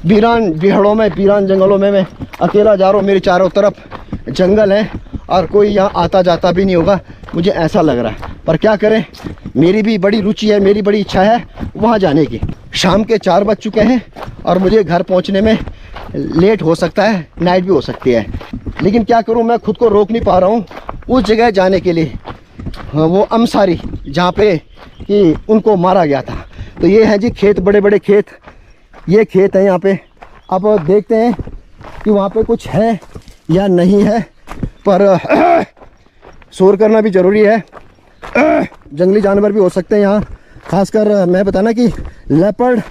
वीरान बिहड़ों में, वीरान जंगलों में मैं अकेला जा रहा हूँ। मेरे चारों तरफ जंगल है और कोई यहाँ आता जाता भी नहीं होगा, मुझे ऐसा लग रहा है। पर क्या करें, मेरी भी बड़ी रुचि है, मेरी बड़ी इच्छा है वहाँ जाने की। शाम के 4 बज चुके हैं और मुझे घर पहुँचने में लेट हो सकता है, नाइट भी हो सकती है। लेकिन क्या करूँ, मैं खुद को रोक नहीं पा रहा हूँ उस जगह जाने के लिए, वो अमसारी जहाँ पे कि उनको मारा गया था। तो ये है जी खेत, बड़े बड़े खेत, ये खेत है यहाँ पे। अब देखते हैं कि वहाँ पे कुछ है या नहीं है, पर शोर करना भी ज़रूरी है। जंगली जानवर भी हो सकते हैं यहाँ, खासकर मैं बताना कि लेपर्ड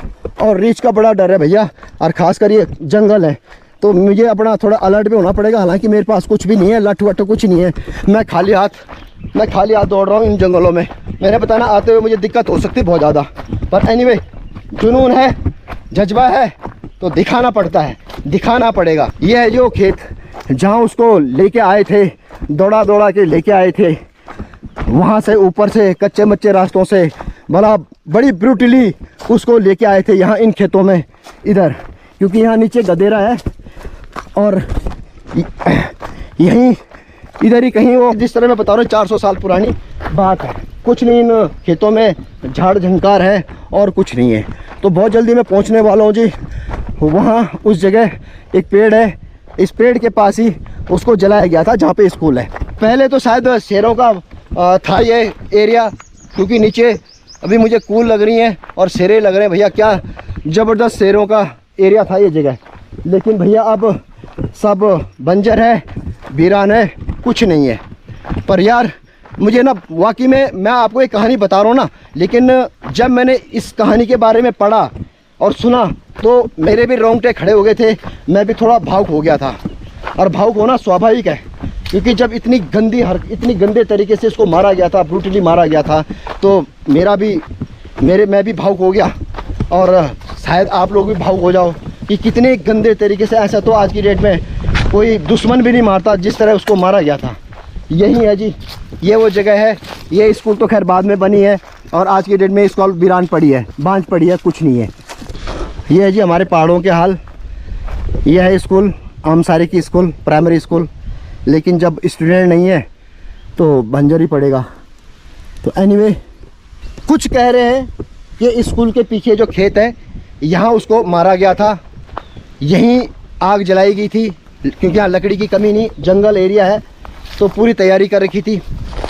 और रीछ का बड़ा डर है भैया, और ख़ासकर ये जंगल है तो मुझे अपना थोड़ा अलर्ट भी होना पड़ेगा। हालांकि मेरे पास कुछ भी नहीं है, लठ वट कुछ नहीं है, मैं खाली हाथ दौड़ रहा हूँ इन जंगलों में। मैंने बताना आते हुए मुझे दिक्कत हो सकती है बहुत ज़्यादा, पर एनीवे जुनून है, जज्बा है तो दिखाना पड़ता है, दिखाना पड़ेगा। ये है जो खेत जहाँ उसको लेके आए थे, दौड़ा के लेके आए थे, वहाँ से ऊपर से कच्चे मच्चे रास्तों से बड़ी ब्रूटली उसको लेके आए थे यहाँ इन खेतों में इधर, क्योंकि यहाँ नीचे गदेरा है और यहीं इधर ही कहीं वो, जिस तरह मैं बता रहा हूँ 400 साल पुरानी बात है। कुछ नहीं, इन खेतों में झाड़ झंकार है और कुछ नहीं है। तो बहुत जल्दी मैं पहुँचने वाला हूँ जी वहाँ। उस जगह एक पेड़ है, इस पेड़ के पास ही उसको जलाया गया था जहाँ पे स्कूल है। पहले तो शायद शेरों का था ये एरिया, क्योंकि नीचे अभी मुझे कूल लग रही हैं और शेरे लग रहे हैं। भैया क्या ज़बरदस्त शेरों का एरिया था ये जगह, लेकिन भैया अब सब बंजर है, वीरान है, कुछ नहीं है। पर यार मुझे ना वाकई में, मैं आपको एक कहानी बता रहा हूँ ना, लेकिन जब मैंने इस कहानी के बारे में पढ़ा और सुना तो मेरे भी रोंगटे खड़े हो गए थे, मैं भी थोड़ा भावुक हो गया था। और भावुक होना स्वाभाविक है, क्योंकि जब इतनी गंदे तरीके से इसको मारा गया था, ब्रूटली मारा गया था, तो मैं भी भावुक हो गया। और शायद आप लोग भी भावुक हो जाओ कि कितने गंदे तरीके से, ऐसा तो आज की डेट में कोई दुश्मन भी नहीं मारता जिस तरह उसको मारा गया था। यही है जी, ये वो जगह है। ये स्कूल तो खैर बाद में बनी है और आज की डेट में स्कूल वीरान पड़ी है, बांझ पड़ी है, कुछ नहीं है। ये है जी हमारे पहाड़ों के हाल। ये है स्कूल, आमसारी की स्कूल, प्राइमरी स्कूल, लेकिन जब स्टूडेंट नहीं है तो बंजर ही पड़ेगा। तो एनीवे कुछ कह रहे हैं कि स्कूल के पीछे जो खेत है यहाँ उसको मारा गया था, यहीं आग जलाई गई थी, क्योंकि यहाँ लकड़ी की कमी नहीं, जंगल एरिया है, तो पूरी तैयारी कर रखी थी।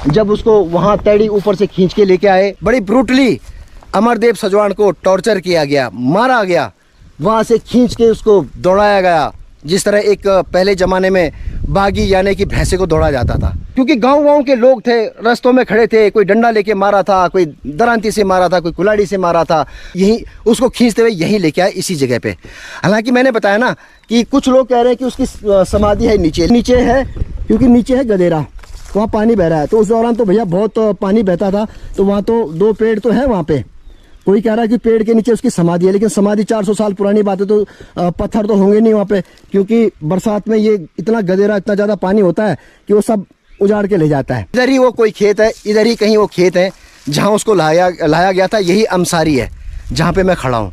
जब उसको वहाँ तैड़ी ऊपर से खींच के लेके आए, बड़ी ब्रूटली अमरदेव सजवाण को टॉर्चर किया गया, मारा गया, वहाँ से खींच के उसको दौड़ाया गया, जिस तरह एक पहले ज़माने में बागी यानी कि भैंसे को दौड़ा जाता था। क्योंकि गाँव के लोग थे, रस्तों में खड़े थे, कोई डंडा लेके मारा था, कोई दरांती से मारा था, कोई कुल्हाड़ी से मारा था, यहीं उसको खींचते हुए यहीं लेके आए इसी जगह पे। हालांकि मैंने बताया ना कि कुछ लोग कह रहे हैं कि उसकी समाधि है नीचे है, क्योंकि नीचे है गदेरा, वहाँ पानी बह रहा है। तो उस दौरान तो भैया बहुत पानी बहता था, तो वहाँ तो 2 पेड़ तो है वहाँ पे। कोई कह रहा है कि पेड़ के नीचे उसकी समाधि है, लेकिन समाधि 400 साल पुरानी बात है, तो पत्थर तो होंगे नहीं वहाँ पे, क्योंकि बरसात में ये इतना गदेरा, इतना ज़्यादा पानी होता है कि वो सब उजाड़ के ले जाता है। इधर ही वो कोई खेत है, इधर ही कहीं वो खेत है जहाँ उसको लाया गया था। यही अमसारी है जहाँ पे मैं खड़ा हूँ।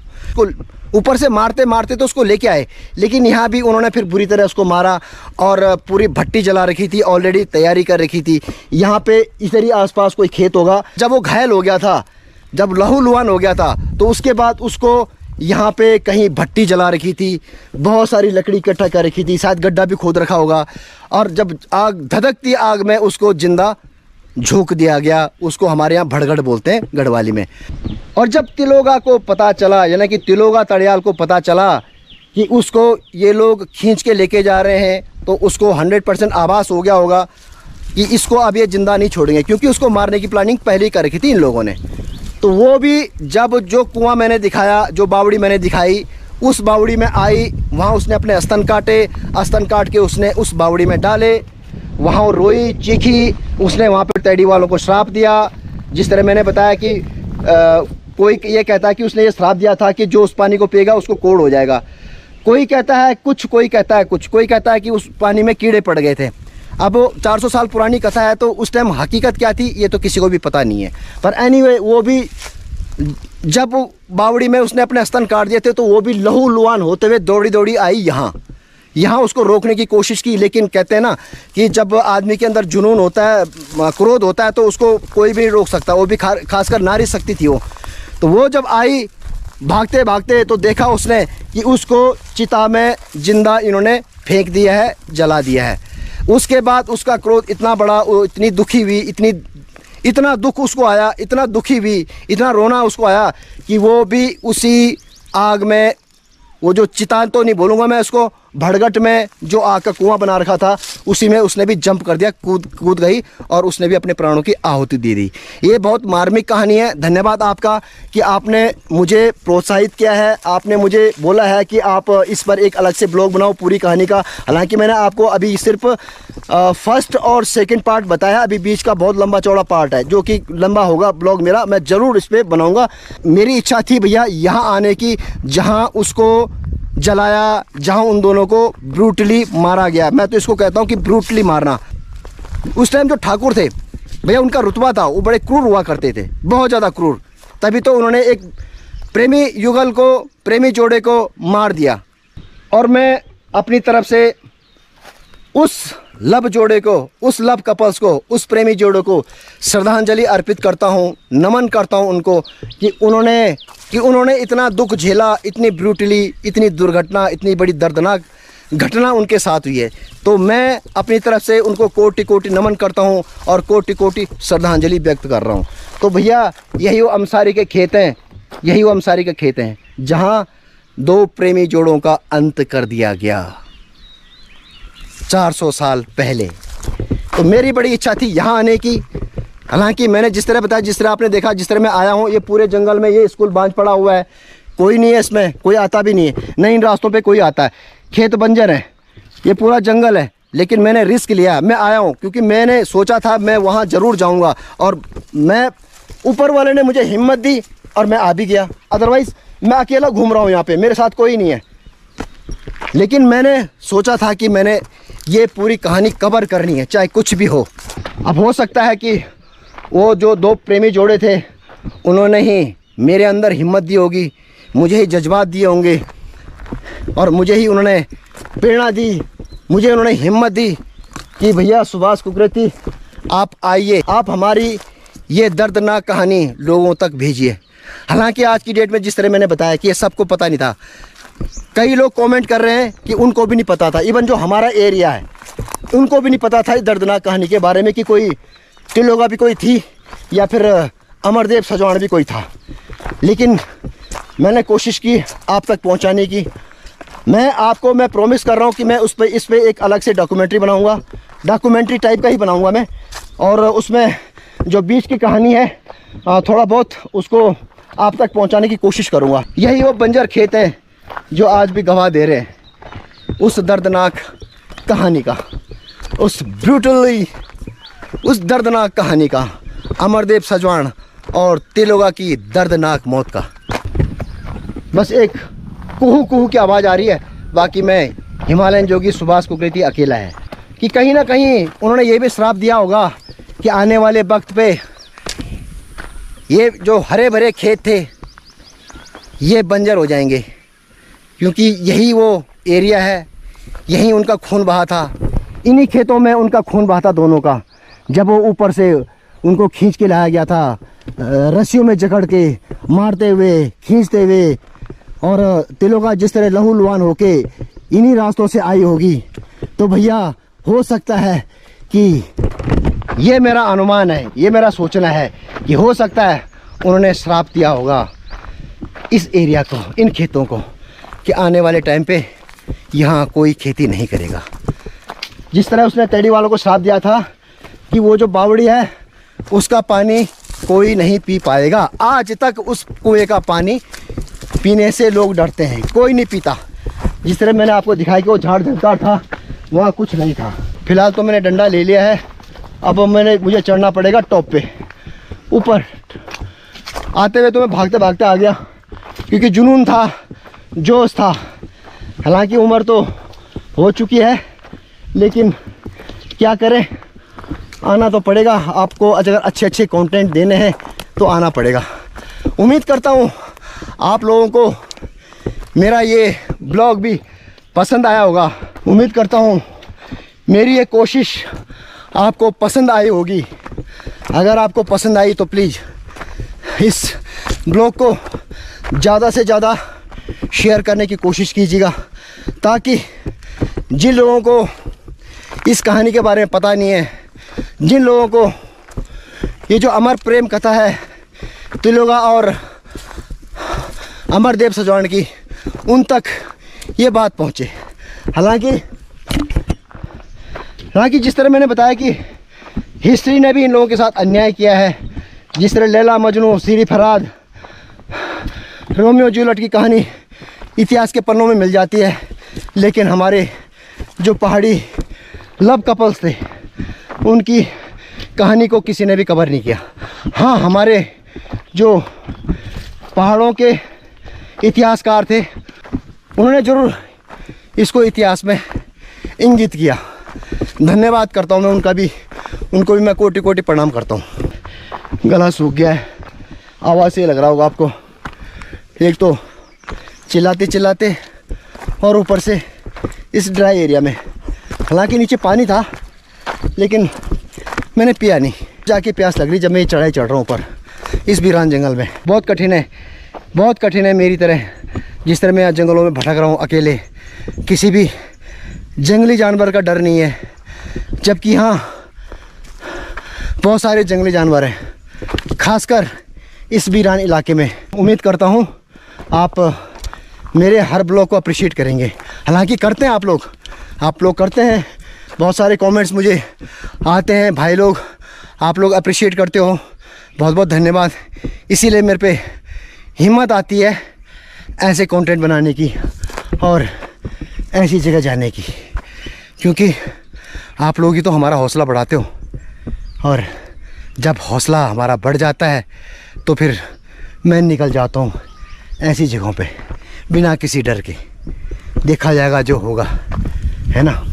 ऊपर से मारते तो उसको लेके आए, लेकिन यहाँ भी उन्होंने फिर बुरी तरह उसको मारा और पूरी भट्टी जला रखी थी, ऑलरेडी तैयारी कर रखी थी। यहाँ पे इधर ही आसपास कोई खेत होगा। जब वो घायल हो गया था, जब लहूलुहान हो गया था, तो उसके बाद उसको यहाँ पे कहीं भट्टी जला रखी थी, बहुत सारी लकड़ी इकट्ठा कर रखी थी, शायद गड्ढा भी खोद रखा होगा। और जब आग धधकती आग में उसको जिंदा झोंक दिया गया। उसको हमारे यहाँ भड़गड़ बोलते हैं गढ़वाली में। और जब तिलोगा को पता चला, यानी कि तिलोगा तड़ियाल को पता चला कि उसको ये लोग खींच के लेके जा रहे हैं, तो उसको 100% आभास हो गया होगा कि इसको अब ये ज़िंदा नहीं छोड़ेंगे, क्योंकि उसको मारने की प्लानिंग पहले ही कर रखी थी इन लोगों ने। तो वो भी जब जो कुआं मैंने दिखाया, जो बावड़ी मैंने दिखाई, उस बावड़ी में आई, वहाँ उसने अपने स्तन काटे, स्तन काट के उसने उस बावड़ी में डाले, वहाँ वो रोई चीखी, उसने वहाँ पर तैड़ी वालों को श्राप दिया। जिस तरह मैंने बताया कि कोई ये कहता है कि उसने ये श्राप दिया था कि जो उस पानी को पिएगा उसको कोढ़ हो जाएगा। कोई कहता है कुछ, कोई कहता है कुछ, कोई कहता है कि उस पानी में कीड़े पड़ गए थे। अब 400 साल पुरानी कथा है, तो उस टाइम हकीकत क्या थी ये तो किसी को भी पता नहीं है। पर एनीवे वो भी जब बावड़ी में उसने अपने स्तन काट दिए थे, तो वो भी लहूलुहान होते हुए दौड़ी दौड़ी आई यहाँ, यहाँ उसको रोकने की कोशिश की, लेकिन कहते हैं ना कि जब आदमी के अंदर जुनून होता है, क्रोध होता है, तो उसको कोई भी नहीं रोक सकता। वो भी खासकर नारी शक्ति थी वो। तो वो जब आई भागते भागते तो देखा उसने कि उसको चिता में जिंदा इन्होंने फेंक दिया है, जला दिया है। उसके बाद उसका क्रोध इतना बड़ा, वो इतनी दुखी हुई, इतना दुख उसको आया, इतना दुखी हुई, इतना रोना उसको आया कि वो भी उसी आग में, वो जो चिता तो नहीं बोलूँगा मैं उसको, भड़गट में जो आग का कुआं बना रखा था उसी में उसने भी जंप कर दिया, कूद गई और उसने भी अपने प्राणों की आहुति दे दी। ये बहुत मार्मिक कहानी है। धन्यवाद आपका कि आपने मुझे प्रोत्साहित किया है, आपने मुझे बोला है कि आप इस पर एक अलग से ब्लॉग बनाओ पूरी कहानी का। हालांकि मैंने आपको अभी सिर्फ फर्स्ट और सेकंड पार्ट बताया, अभी बीच का बहुत लंबा चौड़ा पार्ट है जो कि लंबा होगा ब्लॉग मेरा, मैं ज़रूर इस पर बनाऊँगा। मेरी इच्छा थी भैया यहाँ आने की, जहाँ उसको जलाया, जहां उन दोनों को ब्रूटली मारा गया। मैं तो इसको कहता हूं कि ब्रूटली मारना। उस टाइम जो ठाकुर थे भैया, उनका रुतबा था, वो बड़े क्रूर हुआ करते थे, बहुत ज़्यादा क्रूर। तभी तो उन्होंने एक प्रेमी युगल को, प्रेमी जोड़े को मार दिया। और मैं अपनी तरफ से उस लव जोड़े को, उस लव कपल्स को, उस प्रेमी जोड़े को श्रद्धांजलि अर्पित करता हूँ, नमन करता हूँ उनको कि उन्होंने इतना दुख झेला, इतनी ब्रूटली, इतनी दुर्घटना, इतनी बड़ी दर्दनाक घटना उनके साथ हुई है। तो मैं अपनी तरफ से उनको कोटि कोटि नमन करता हूँ और कोटि कोटि श्रद्धांजलि व्यक्त कर रहा हूँ। तो भैया यही वो अमसारी के खेत हैं, यही वो अमसारी के खेत हैं जहाँ दो प्रेमी जोड़ों का अंत कर दिया गया 400 साल पहले। तो मेरी बड़ी इच्छा थी यहाँ आने की। हालांकि मैंने जिस तरह बताया, जिस तरह आपने देखा, जिस तरह मैं आया हूँ, ये पूरे जंगल में ये स्कूल बांझ पड़ा हुआ है, कोई नहीं है इसमें, कोई आता भी नहीं है, न इन रास्तों पे कोई आता है, खेत बंजर है, ये पूरा जंगल है। लेकिन मैंने रिस्क लिया, मैं आया हूँ क्योंकि मैंने सोचा था मैं वहाँ ज़रूर जाऊँगा और मैं, ऊपर वाले ने मुझे हिम्मत दी और मैं आ भी गया। अदरवाइज़ मैं अकेला घूम रहा हूँ यहाँ पर, मेरे साथ कोई नहीं है। लेकिन मैंने सोचा था कि मैंने ये पूरी कहानी कवर करनी है, चाहे कुछ भी हो। अब हो सकता है कि वो जो दो प्रेमी जोड़े थे उन्होंने ही मेरे अंदर हिम्मत दी होगी, मुझे ही जज्बात दिए होंगे और मुझे ही उन्होंने प्रेरणा दी, मुझे उन्होंने हिम्मत दी कि भैया सुभाष कुकरेती आप आइए, आप हमारी ये दर्दनाक कहानी लोगों तक भेजिए। हालांकि आज की डेट में जिस तरह मैंने बताया कि ये सबको पता नहीं था, कई लोग कमेंट कर रहे हैं कि उनको भी नहीं पता था, इवन जो हमारा एरिया है उनको भी नहीं पता था इस दर्दनाक कहानी के बारे में कि कोई तिलोगा भी कोई थी या फिर अमरदेव सजवाण भी कोई था। लेकिन मैंने कोशिश की आप तक पहुंचाने की। मैं प्रॉमिस कर रहा हूं कि मैं इस पे एक अलग से डॉक्यूमेंट्री बनाऊंगा, डॉक्यूमेंट्री टाइप का ही बनाऊंगा मैं। और उसमें जो बीच की कहानी है थोड़ा बहुत उसको आप तक पहुंचाने की कोशिश करूंगा। यही वो बंजर खेत हैं जो आज भी गवाह दे रहे हैं उस दर्दनाक कहानी का, उस दर्दनाक कहानी का, अमरदेव सजवाण और तिलोगा की दर्दनाक मौत का। बस एक कुहू कुहू की आवाज़ आ रही है, बाकी मैं हिमालयन जोगी सुभाष कुकरेती अकेला है। कि कहीं ना कहीं उन्होंने ये भी श्राप दिया होगा कि आने वाले वक्त पे ये जो हरे भरे खेत थे ये बंजर हो जाएंगे, क्योंकि यही वो एरिया है, यहीं उनका खून बहा था, इन्हीं खेतों में उनका खून बहा था दोनों का। जब वो ऊपर से उनको खींच के लाया गया था, रस्सियों में जकड़ के मारते हुए, खींचते हुए, और तिलोगा जिस तरह लहू लुहान होके इन्हीं रास्तों से आई होगी। तो भैया हो सकता है कि ये मेरा अनुमान है, ये मेरा सोचना है कि हो सकता है उन्होंने श्राप दिया होगा इस एरिया को, इन खेतों को, कि आने वाले टाइम पे यहाँ कोई खेती नहीं करेगा। जिस तरह उसने तेड़ी वालों को श्राप दिया था कि वो जो बावड़ी है उसका पानी कोई नहीं पी पाएगा। आज तक उस कुएं का पानी पीने से लोग डरते हैं, कोई नहीं पीता। जिस तरह मैंने आपको दिखाया कि वो झाड़ झंकार था, वहाँ कुछ नहीं था। फिलहाल तो मैंने डंडा ले लिया है, अब मुझे चढ़ना पड़ेगा टॉप पे ऊपर। आते हुए तो मैं भागते भागते आ गया क्योंकि जुनून था, जोश था। हालांकि उम्र तो हो चुकी है, लेकिन क्या करें, आना तो पड़ेगा। आपको अगर अच्छे कंटेंट देने हैं तो आना पड़ेगा। उम्मीद करता हूँ आप लोगों को मेरा ये ब्लॉग भी पसंद आया होगा। उम्मीद करता हूँ मेरी ये कोशिश आपको पसंद आई होगी। अगर आपको पसंद आई तो प्लीज़ इस ब्लॉग को ज़्यादा से ज़्यादा शेयर करने की कोशिश कीजिएगा, ताकि जिन लोगों को इस कहानी के बारे में पता नहीं है, जिन लोगों को ये जो अमर प्रेम कथा है तिलोगा और अमरदेव सजवाण की, उन तक ये बात पहुँचे। हालांकि जिस तरह मैंने बताया कि हिस्ट्री ने भी इन लोगों के साथ अन्याय किया है, जिस तरह लैला मजनू, सीरी फराद, रोमियो जूलियट की कहानी इतिहास के पन्नों में मिल जाती है, लेकिन हमारे जो पहाड़ी लव कपल्स थे उनकी कहानी को किसी ने भी कवर नहीं किया। हाँ, हमारे जो पहाड़ों के इतिहासकार थे उन्होंने ज़रूर इसको इतिहास में इंगित किया। धन्यवाद करता हूँ मैं उनको भी मैं कोटि कोटि प्रणाम करता हूँ। गला सूख गया है, आवाज़ से लग रहा होगा आपको। एक तो चिल्लाते चिल्लाते और ऊपर से इस ड्राई एरिया में, हालांकि नीचे पानी था लेकिन मैंने पिया नहीं, जाके प्यास लग रही जब मैं ये चढ़ाई चढ़ रहा हूँ ऊपर इस वीरान जंगल में। बहुत कठिन है मेरी तरह, जिस तरह मैं आज जंगलों में भटक रहा हूँ अकेले, किसी भी जंगली जानवर का डर नहीं है, जबकि हाँ बहुत सारे जंगली जानवर हैं, खासकर इस वीरान इलाके में। उम्मीद करता हूँ आप मेरे हर ब्लॉग को अप्रिशिएट करेंगे। हालांकि करते हैं आप लोग करते हैं, बहुत सारे कमेंट्स मुझे आते हैं, भाई लोग आप लोग अप्रिशिएट करते हो, बहुत बहुत धन्यवाद। इसीलिए मेरे पे हिम्मत आती है ऐसे कंटेंट बनाने की और ऐसी जगह जाने की, क्योंकि आप लोग ही तो हमारा हौसला बढ़ाते हो, और जब हौसला हमारा बढ़ जाता है तो फिर मैं निकल जाता हूँ ऐसी जगहों पे बिना किसी डर के। देखा जाएगा जो होगा, है ना।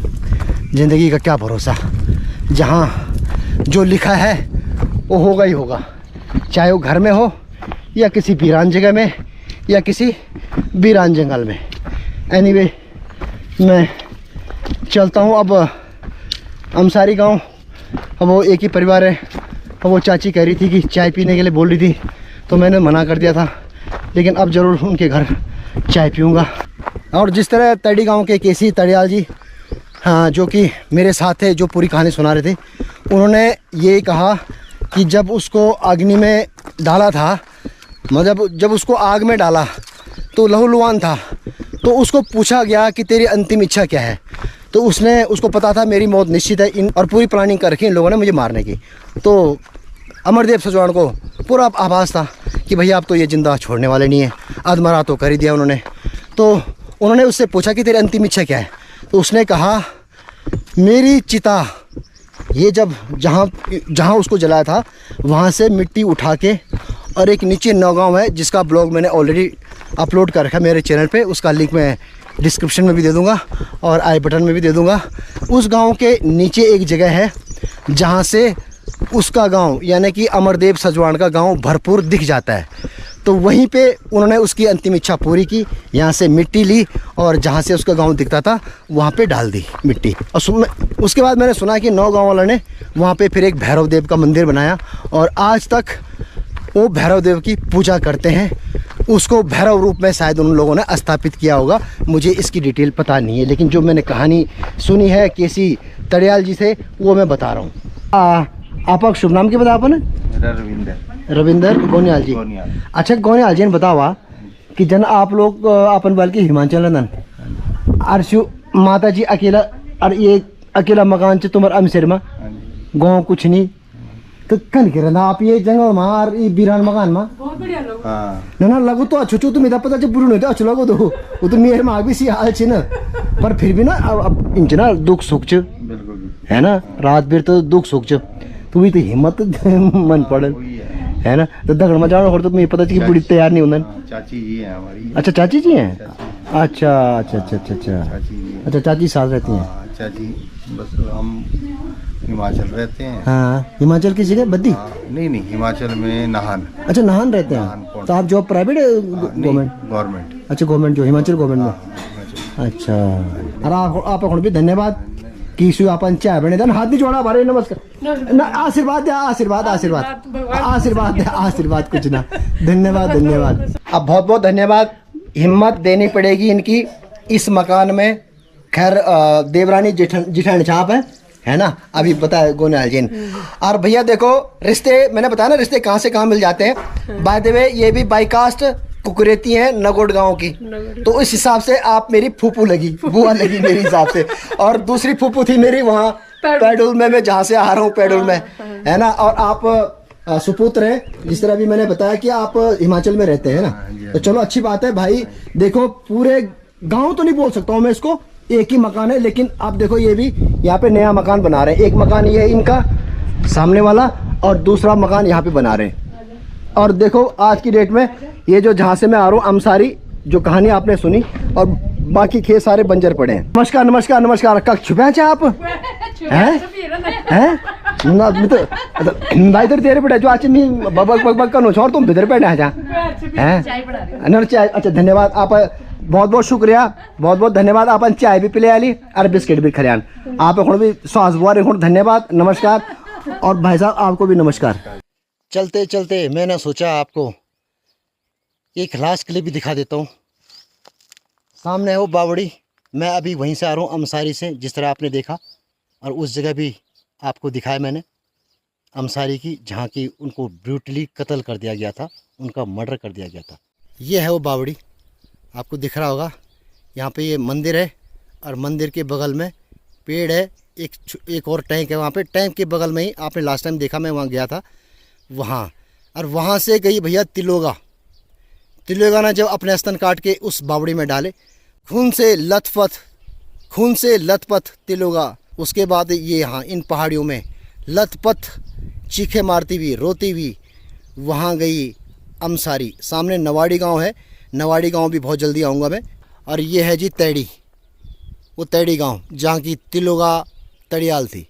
ज़िंदगी का क्या भरोसा, जहाँ जो लिखा है वो होगा ही होगा, चाहे वो घर में हो या किसी वीरान जगह में या किसी वीरान जंगल में। एनीवे मैं चलता हूँ अब अमसारी गांव। अब वो एक ही परिवार है, अब वो चाची कह रही थी कि चाय पीने के लिए बोल रही थी, तो मैंने मना कर दिया था, लेकिन अब ज़रूर उनके घर चाय पीऊँगा। और जिस तरह तड़ी गांव के केसी तड़ियाल जी, हाँ, जो कि मेरे साथ थे, जो पूरी कहानी सुना रहे थे, उन्होंने ये कहा कि जब उसको अग्नि में डाला था, मतलब जब उसको आग में डाला तो लहूलुहान था, तो उसको पूछा गया कि तेरी अंतिम इच्छा क्या है, तो उसको पता था मेरी मौत निश्चित है, और पूरी प्लानिंग कर रखी इन लोगों ने मुझे मारने की। तो अमरदेव सजवाण को पूरा आभास था कि भैया आप तो ये ज़िंदा छोड़ने वाले नहीं है, अधमरा तो कर ही दिया उन्होंने। तो उन्होंने उससे पूछा कि तेरी अंतिम इच्छा क्या है, तो उसने कहा मेरी चिता, ये जब जहाँ उसको जलाया था वहाँ से मिट्टी उठा के, और एक नीचे नौगांव है जिसका ब्लॉग मैंने ऑलरेडी अपलोड कर रखा है मेरे चैनल पे, उसका लिंक मैं डिस्क्रिप्शन में भी दे दूँगा और आई बटन में भी दे दूँगा। उस गांव के नीचे एक जगह है जहाँ से उसका गांव यानी कि अमरदेव सजवाण का गांव भरपूर दिख जाता है। तो वहीं पे उन्होंने उसकी अंतिम इच्छा पूरी की, यहाँ से मिट्टी ली और जहाँ से उसका गांव दिखता था वहाँ पे डाल दी मिट्टी। और उसके बाद मैंने सुना कि 9 गाँव वालों ने वहाँ पे फिर एक भैरव देव का मंदिर बनाया, और आज तक वो भैरव देव की पूजा करते हैं। उसको भैरव रूप में शायद उन लोगों ने स्थापित किया होगा, मुझे इसकी डिटेल पता नहीं है, लेकिन जो मैंने कहानी सुनी है केसी तड़ियाल जी से वो मैं बता रहा हूँ। आपका शुभ नाम क्या बताया आपने? रविंदर गोनियाल जी। अच्छा गोनियाल जी ने बतावा कि जन आप लोग अपन बल के हिमाचल नंदन अर्शु माता जी अकेला, और ये अकेला मकान से तुम्हारे अमसेर में गाँव कुछ नहीं, तो कन के रहना आप ये जंगल में और ये बीरान मकान में ना लगो तो अच्छो तुम इधर पता जब बुरी नहीं अच्छो लगो तो वो तो मेरे में भी सी हाल छे ना, पर फिर भी ना अब इन ना दुख सुख च है ना, रात भर तो दुख सुख च, तू भी तो हिम्मत मन पड़ल है ना, तो दगड़ में जाना और तो मुझे पता कि पूरी तैयार नहीं होना। चाची जी हैं हमारी। अच्छा चाची जी हैं, अच्छा अच्छा अच्छा अच्छा अच्छा अच्छा चाची साथ रहती हैं। चाची बस हम हिमाचल रहते हैं। हाँ हिमाचल की जगह बद्दी? नहीं हिमाचल में नाहन। अच्छा नाहन रहते हैं, तो आप जॉब प्राइवेट गवर्नमेंट? गवर्नमेंट। अच्छा गवर्नमेंट, जो हिमाचल गवर्नमेंट में। अच्छा अरे आप भी धन्यवाद कि अपन चाय बने दन हाथ नहीं जोड़ा बारे नमस्कार ना आशीर्वाद दे आशीर्वाद दे आशीर्वाद कुछ ना धन्यवाद अब बहुत बहुत धन्यवाद। हिम्मत देनी पड़ेगी इनकी इस मकान में। खैर देवरानी जिठानी छाप है ना, अभी बताया गोनाल जी। और भैया देखो रिश्ते मैंने बताया ना, रिश्ते कहाँ से कहाँ मिल जाते हैं। बाय द वे ये भी बाईकास्ट कुकुरेती हैं नगोड गांव की, तो इस हिसाब से आप मेरी फूफू लगी, बुआ लगी मेरे हिसाब से। और दूसरी फूफू थी मेरी वहाँ पेडुल में, मैं जहाँ से आ रहा हूँ पेडुल में, है ना। और आप सुपुत्र हैं, जिस तरह भी मैंने बताया कि आप हिमाचल में रहते हैं ना, तो चलो अच्छी बात है भाई। देखो पूरे गाँव तो नहीं बोल सकता हूँ मैं इसको, एक ही मकान है, लेकिन आप देखो ये भी यहाँ पे नया मकान बना रहे हैं। एक मकान ये है इनका सामने वाला, और दूसरा मकान यहाँ पे बना रहे हैं। और देखो आज की डेट में ये जो जहाँ से मैं आ रहा हूँ अमसारी, जो कहानी आपने सुनी, और बाकी खेत सारे बंजर पड़े हैं। नमस्कार नमस्कार नमस्कार। कब छुपे हैं आप हैं ना भाई इधर तेरे बेटा जो आज मैं बग का छोड़ तुम भीतर बैठे हैं चाय। अच्छा धन्यवाद, आप बहुत बहुत शुक्रिया, बहुत बहुत धन्यवाद। आप चाय भी पिले आली और बिस्किट भी खरियान। आप भी सांस बुआ धन्यवाद, नमस्कार। और भाई साहब आपको भी नमस्कार। चलते चलते मैंने सोचा आपको एक लास्ट क्लिप भी दिखा देता हूँ। सामने है वो बावड़ी, मैं अभी वहीं से आ रहा हूँ अमसारी से, जिस तरह आपने देखा। और उस जगह भी आपको दिखाया मैंने अमसारी की, जहाँ की उनको ब्रूटली कत्ल कर दिया गया था, उनका मर्डर कर दिया गया था। ये है वो बावड़ी, आपको दिख रहा होगा। यहाँ पे ये मंदिर है और मंदिर के बगल में पेड़ है, एक और टैंक है वहाँ पे। टैंक के बगल में ही आपने लास्ट टाइम देखा, मैं वहाँ गया था वहाँ। और वहाँ से गई भैया तिलोगा ने जब अपने स्तन काट के उस बावड़ी में डाले, खून से लथपथ तिलोगा। उसके बाद ये यहाँ इन पहाड़ियों में लथपथ चीखे मारती हुई रोती हुई वहाँ गई अमसारी। सामने नवाड़ी गांव है, नवाड़ी गांव भी बहुत जल्दी आऊँगा मैं। और ये है जी तैड़ी, वो तैड़ी गांव जहाँ की तिलोगा तड़ियाल थी।